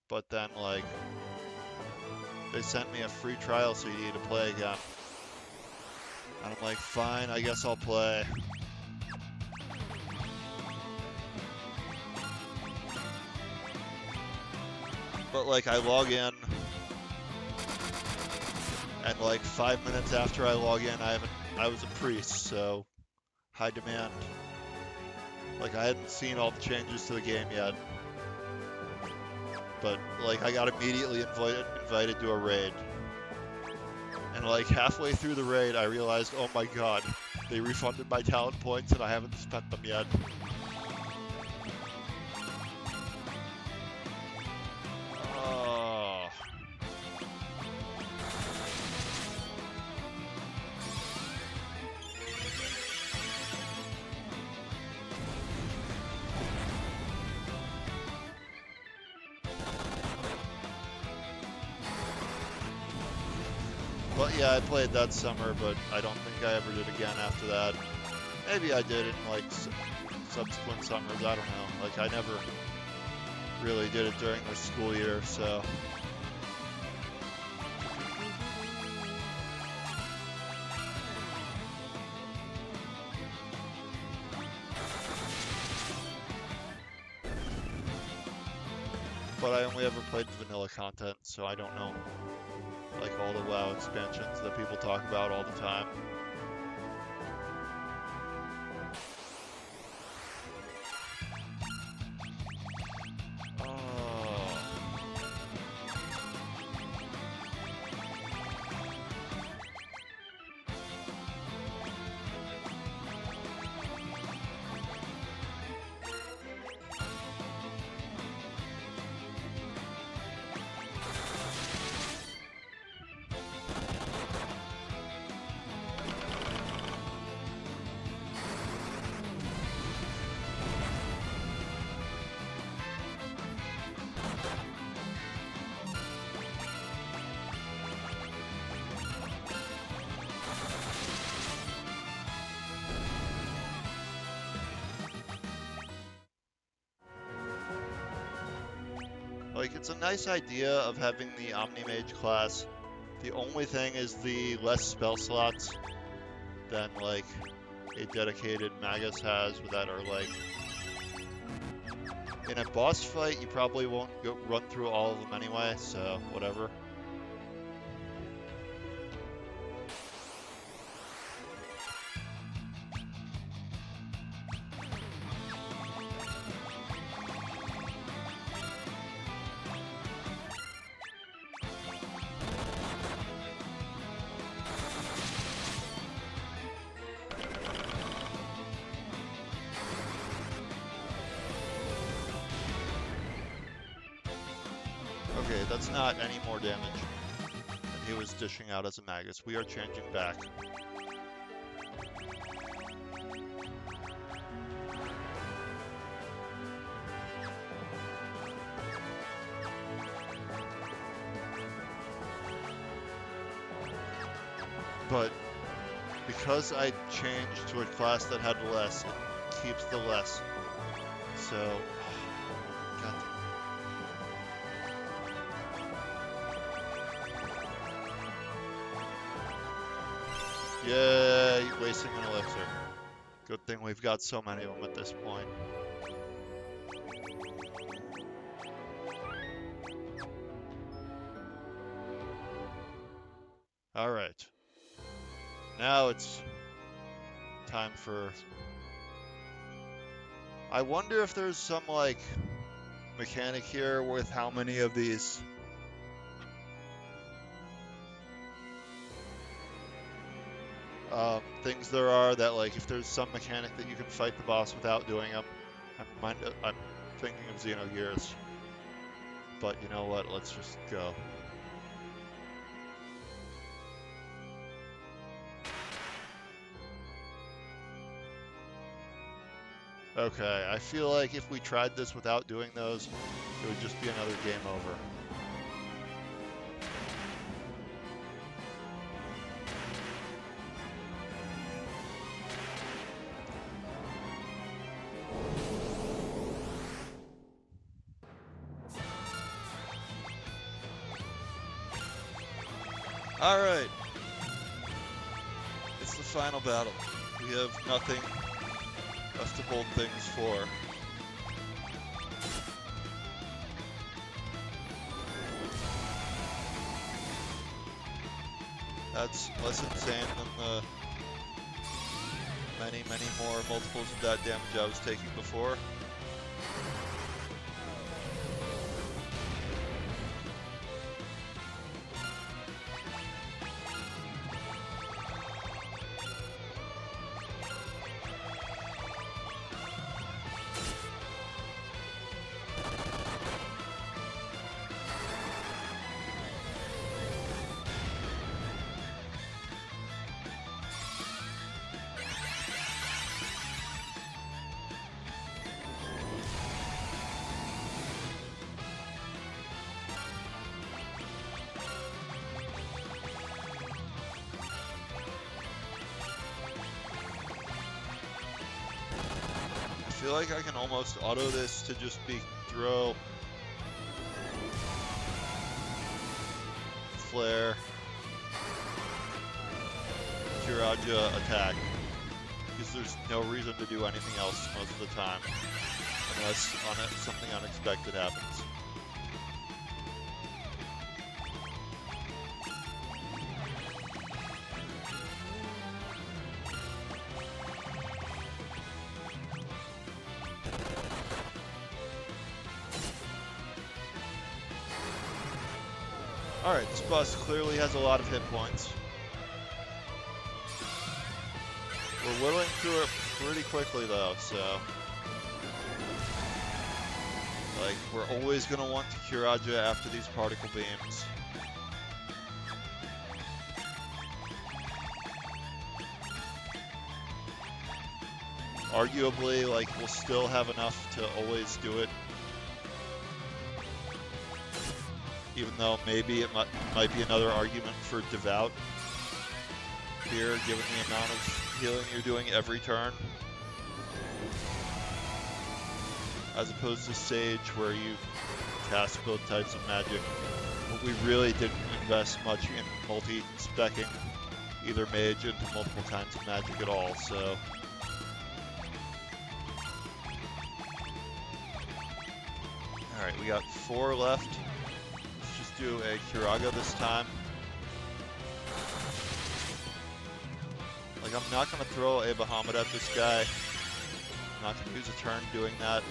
But then, like, they sent me a free trial CD to play again. And I'm like, fine, I guess I'll play. But like I log in, and like 5 minutes after I log in, I was a priest, so high demand. Like I hadn't seen all the changes to the game yet, but like I got immediately invited to a raid, and like halfway through the raid, I realized, oh my god, they refunded my talent points and I haven't spent them yet. But yeah, I played that summer, but I don't think I ever did again after that. Maybe I did in like subsequent summers. I don't know. Like, I never really did it during the school year, so. But I only ever played the vanilla content, so I don't know, like, all the WoW expansions that people talk about all the time. Like, it's a nice idea of having the Omni-Mage class. The only thing is the less spell slots than, like, a dedicated Magus has that are, like... In a boss fight, you probably won't run through all of them anyway, so whatever. Okay, that's not any more damage than he was dishing out as a Magus. We are changing back. But because I changed to a class that had less, it keeps the less. So, God. Yay, wasting an elixir. Good thing we've got so many of them at this point. Alright. Now it's time for... I wonder if there's some, like, mechanic here with how many of these... things there are that, like, if there's some mechanic that you can fight the boss without doing them. I'm thinking of Xenogears. But you know what? Let's just go. Okay, I feel like if we tried this without doing those, it would just be another game over. Alright. It's the final battle. We have nothing left to hold things for. That's less insane than the many more multiples of that damage I was taking before. feel like I can almost auto this to just be throw, flare, Kiraja, attack, because there's no reason to do anything else most of the time, unless something unexpected happens. Alright, this boss clearly has a lot of hit points. We're whittling through it pretty quickly though, so... like, we're always going to want to Kiraja after these particle beams. Arguably, like, we'll still have enough to always do it. Even though maybe it might be another argument for Devout here, given the amount of healing you're doing every turn. As opposed to Sage, where you cast both types of magic. But we really didn't invest much in multi-speccing either mage into multiple kinds of magic at all, so... Alright, we got 4 left. Let's just do a Kiraga this time. Like, I'm not going to throw a Bahamut at this guy. I'm not going to use a turn doing that.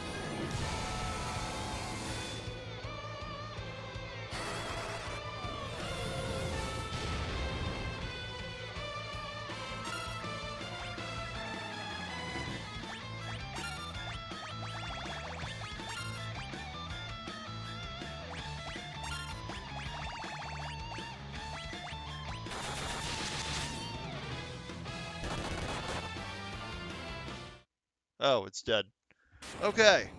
Oh, it's dead. Okay.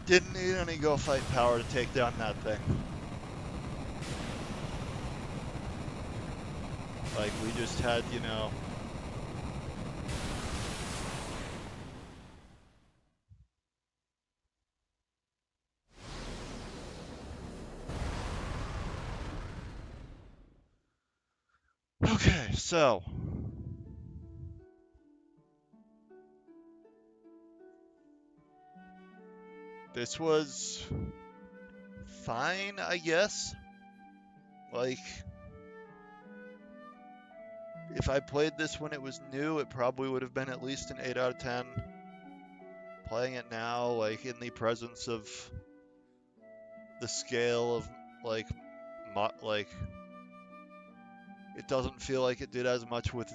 Didn't need any go fight power to take down that thing. Like, we just had, you know... Okay, so... this was... fine, I guess? Like... if I played this when it was new, it probably would have been at least an 8 out of 10. Playing it now, like, in the presence of... the scale of, like... it doesn't feel like it did as much with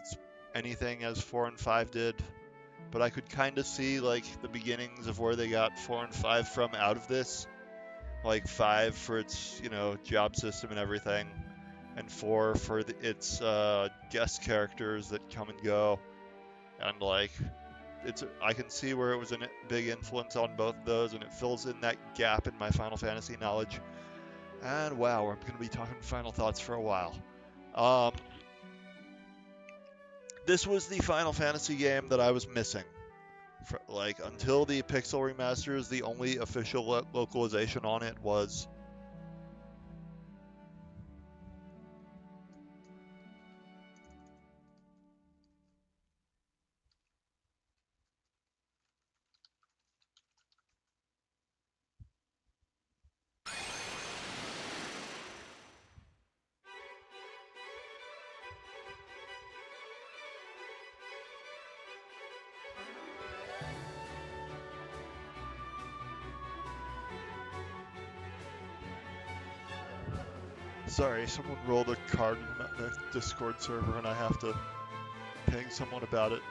anything as 4 and 5 did, but I could kind of see like the beginnings of where they got 4 and 5 from out of this. Like 5 for its, you know, job system and everything, and 4 for its guest characters that come and go, and like I can see where it was a big influence on both of those, and it fills in that gap in my Final Fantasy knowledge. And wow, I'm going to be talking Final Thoughts for a while. This was the Final Fantasy game that I was missing. Like, until the Pixel remasters, the only official localization on it was... Sorry, someone rolled a card in the Discord server and I have to ping someone about it.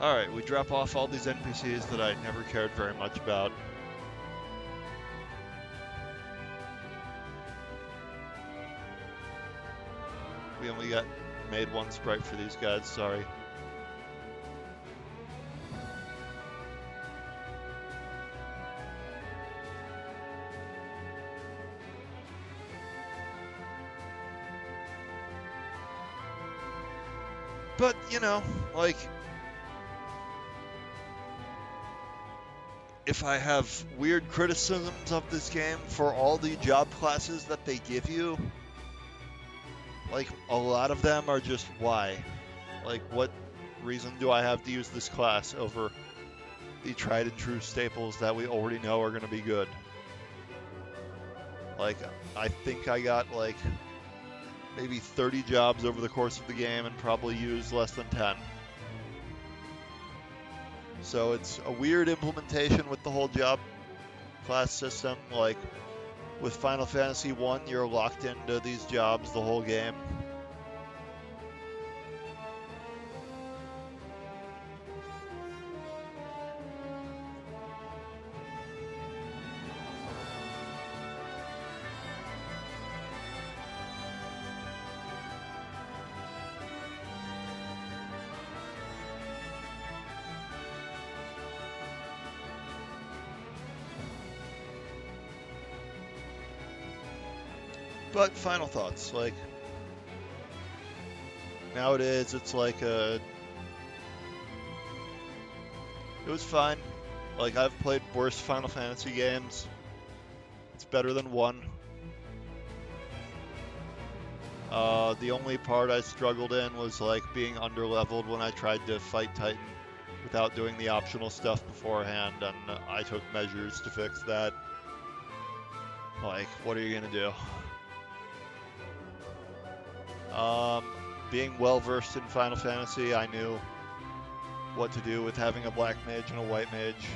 Alright, we drop off all these NPCs that I never cared very much about. We only made one sprite for these guys, sorry. But, you know, like, if I have weird criticisms of this game for all the job classes that they give you, like, a lot of them are just why? Like, what reason do I have to use this class over the tried and true staples that we already know are going to be good? Like, I think I got, like, maybe 30 jobs over the course of the game and probably used less than 10. So it's a weird implementation with the whole job class system. Like, with Final Fantasy 1, you're locked into these jobs the whole game. But final thoughts, like, nowadays it's like it was fine. Like, I've played worse Final Fantasy games. It's better than 1. The only part I struggled in was like being underleveled when I tried to fight Titan without doing the optional stuff beforehand, and I took measures to fix that. Like, what are you gonna do? Being well versed in Final Fantasy, I knew what to do with having a black mage and a white mage.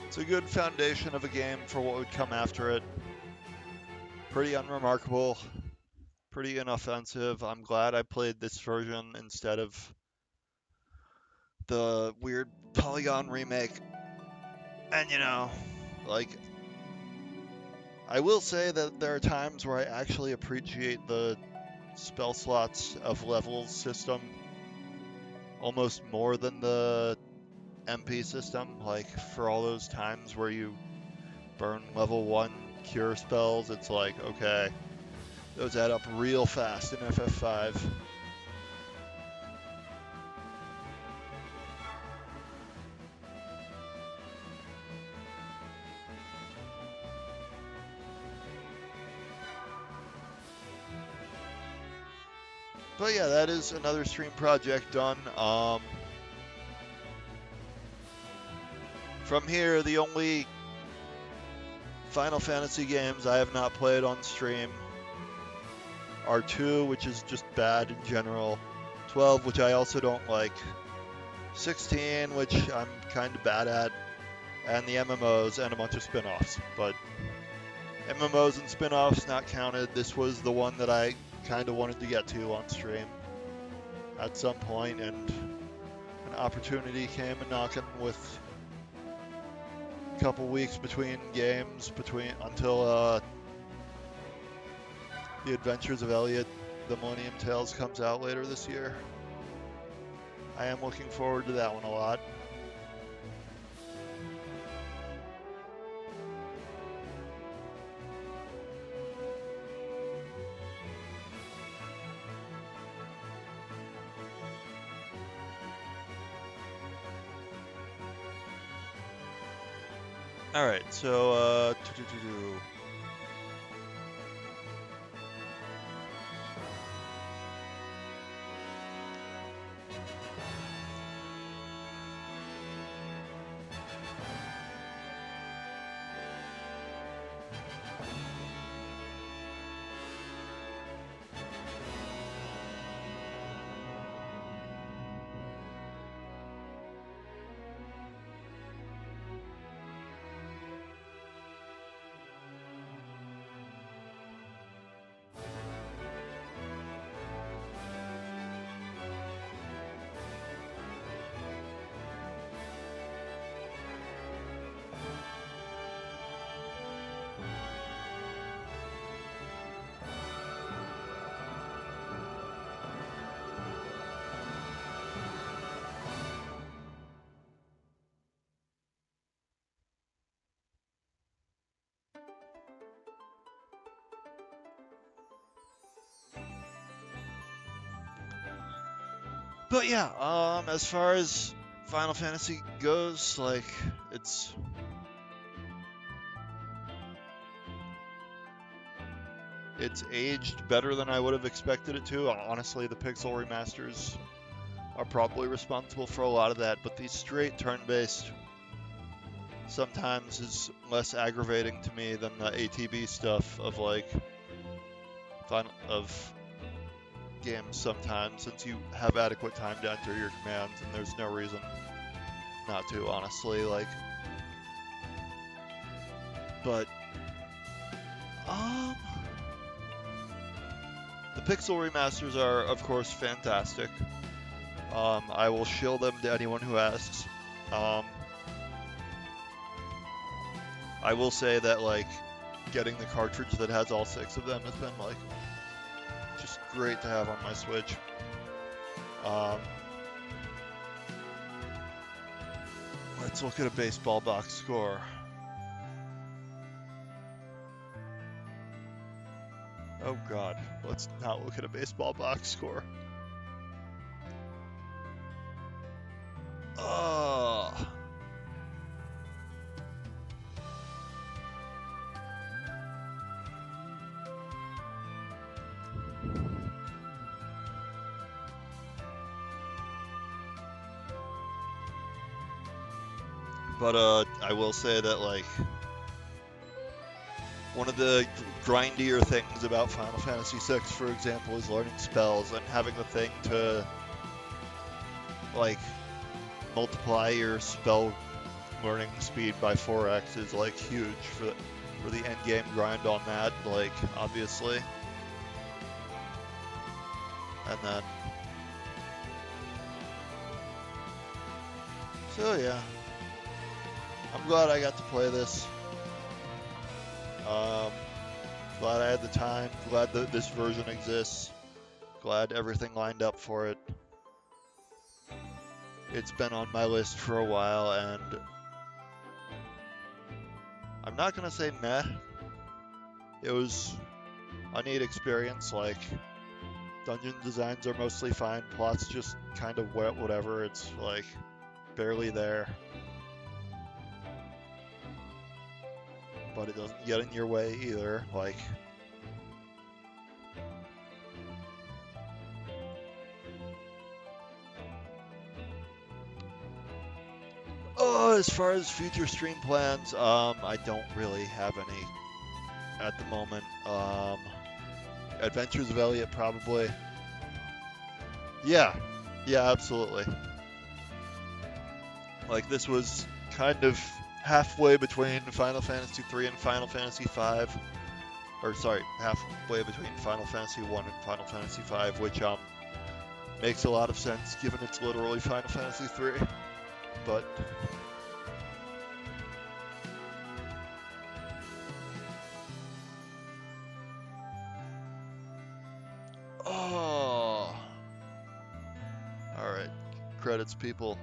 It's a good foundation of a game for what would come after it. Pretty unremarkable, pretty inoffensive. I'm glad I played this version instead of the weird Polygon remake. And, you know, like, I will say that there are times where I actually appreciate the spell slots of levels system almost more than the MP system. Like, for all those times where you burn level 1 cure spells, it's like, okay, those add up real fast in FF5. But yeah, that is another stream project done. From here, the only Final Fantasy games I have not played on stream are 2, which is just bad in general, 12, which I also don't like, 16, which I'm kind of bad at, and the MMOs and a bunch of spin-offs. But MMOs and spin-offs not counted. This was the one that I kind of wanted to get to on stream at some point, and an opportunity came knocking with a couple weeks between games, until The Adventures of Elliot, The Millennium Tales comes out later this year. I am looking forward to that one a lot. Alright, so, but yeah, as far as Final Fantasy goes, like, it's aged better than I would have expected it to. Honestly, the pixel remasters are probably responsible for a lot of that, but the straight turn-based sometimes is less aggravating to me than the ATB stuff of like of games sometimes, since you have adequate time to enter your commands and there's no reason not to, honestly. Like, but the pixel remasters are of course fantastic. I will shill them to anyone who asks. I will say that like getting the cartridge that has all 6 of them has been like just great to have on my Switch. Let's look at a baseball box score. Oh god, let's not look at a baseball box score. But I will say that like one of the grindier things about Final Fantasy VI, for example, is learning spells and having the thing to like multiply your spell learning speed by 4x is like huge for the end game grind on that, like obviously. And then so yeah, I'm glad I got to play this. Glad I had the time, glad that this version exists, glad everything lined up for it. It's been on my list for a while, and I'm not gonna say meh. It was a neat experience. Like, dungeon designs are mostly fine, plot's just kind of whatever. It's like barely there, but it doesn't get in your way either. Like, as far as future stream plans, I don't really have any at the moment. Adventures of Elliot, probably. Yeah, absolutely. Like, this was kind of halfway between Final Fantasy 3 and Final Fantasy 5. Or sorry, halfway between Final Fantasy 1 and Final Fantasy 5, which makes a lot of sense given it's literally Final Fantasy 3. But alright. Credits, people.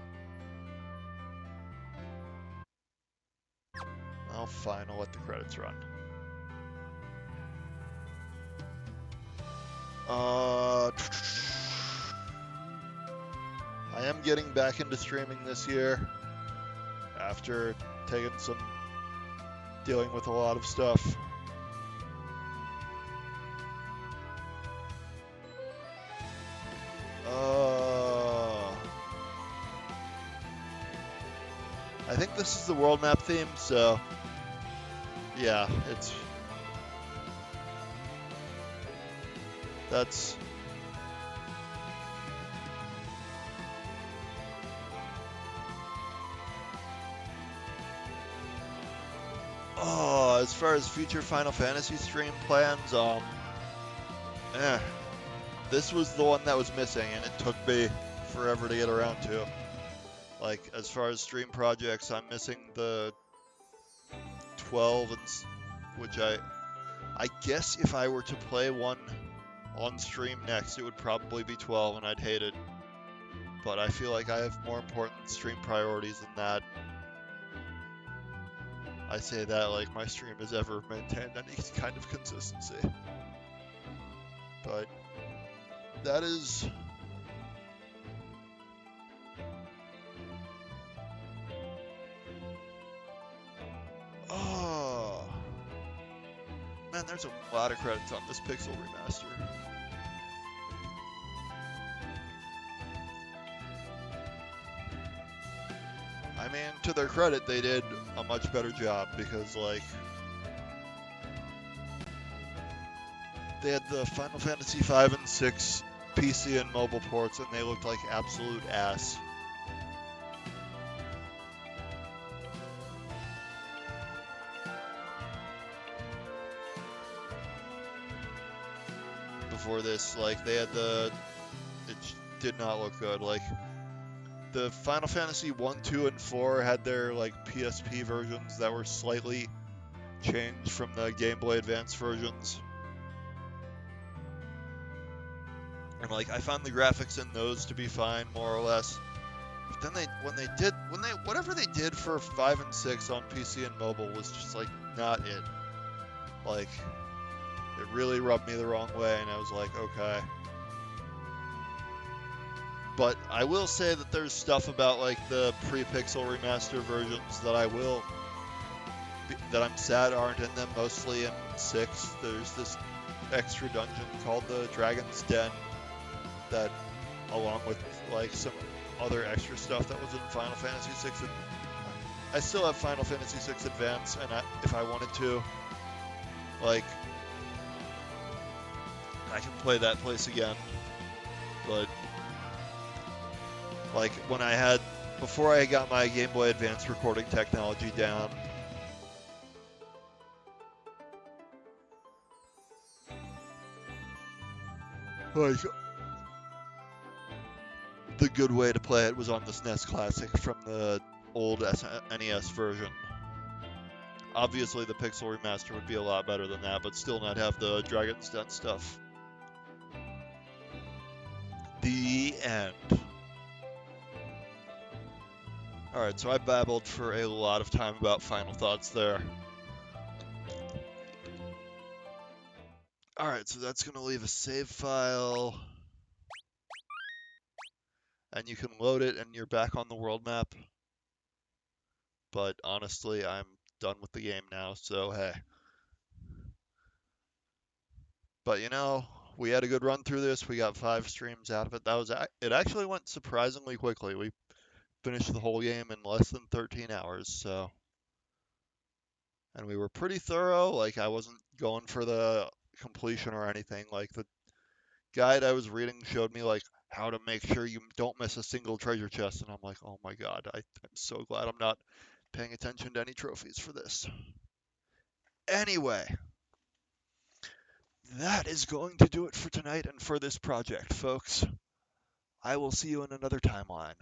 Oh, fine, I'll let the credits run. I am getting back into streaming this year after taking some dealing with a lot of stuff. I think this is the world map theme, so yeah, that's as far as future Final Fantasy stream plans, eh, this was the one that was missing, and it took me forever to get around to. Like, as far as stream projects, I'm missing the 12, which I guess if I were to play one on stream next, it would probably be 12, and I'd hate it. But I feel like I have more important stream priorities than that. I say that like my stream has ever maintained any kind of consistency. But that is... Oh. Man, there's a lot of credits on this Pixel remaster. I mean, to their credit, they did a much better job because, like, they had the Final Fantasy V and 6 PC and mobile ports, and they looked like absolute ass. Before this, like, they had it did not look good. Like, the Final Fantasy 1, 2, and 4 had their, like, PSP versions that were slightly changed from the Game Boy Advance versions. And, like, I found the graphics in those to be fine, more or less. But then whatever they did for 5 and 6 on PC and mobile was just, like, not it. Like, it really rubbed me the wrong way, and I was like, okay. But I will say that there's stuff about, like, the pre-pixel remaster versions that I'm sad aren't in them, mostly in 6. There's this extra dungeon called the Dragon's Den that, along with, like, some other extra stuff that was in Final Fantasy 6. I still have Final Fantasy 6 Advance, and if I wanted to, like, I can play that place again. But, like, before I got my Game Boy Advance recording technology down, like, the good way to play it was on the SNES Classic from the old NES version. Obviously, the Pixel Remaster would be a lot better than that, but still not have the Dragon's Den stuff. The end. Alright, so I babbled for a lot of time about final thoughts there. Alright, so that's going to leave a save file. And you can load it and you're back on the world map. But honestly, I'm done with the game now, so hey. But you know, we had a good run through this. We got 5 streams out of it. It actually went surprisingly quickly. We finished the whole game in less than 13 hours, so. And we were pretty thorough. Like, I wasn't going for the completion or anything. Like, the guide I was reading showed me, like, how to make sure you don't miss a single treasure chest. And I'm like, oh my god, I'm so glad I'm not paying attention to any trophies for this. Anyway, that is going to do it for tonight and for this project, folks. I will see you in another timeline.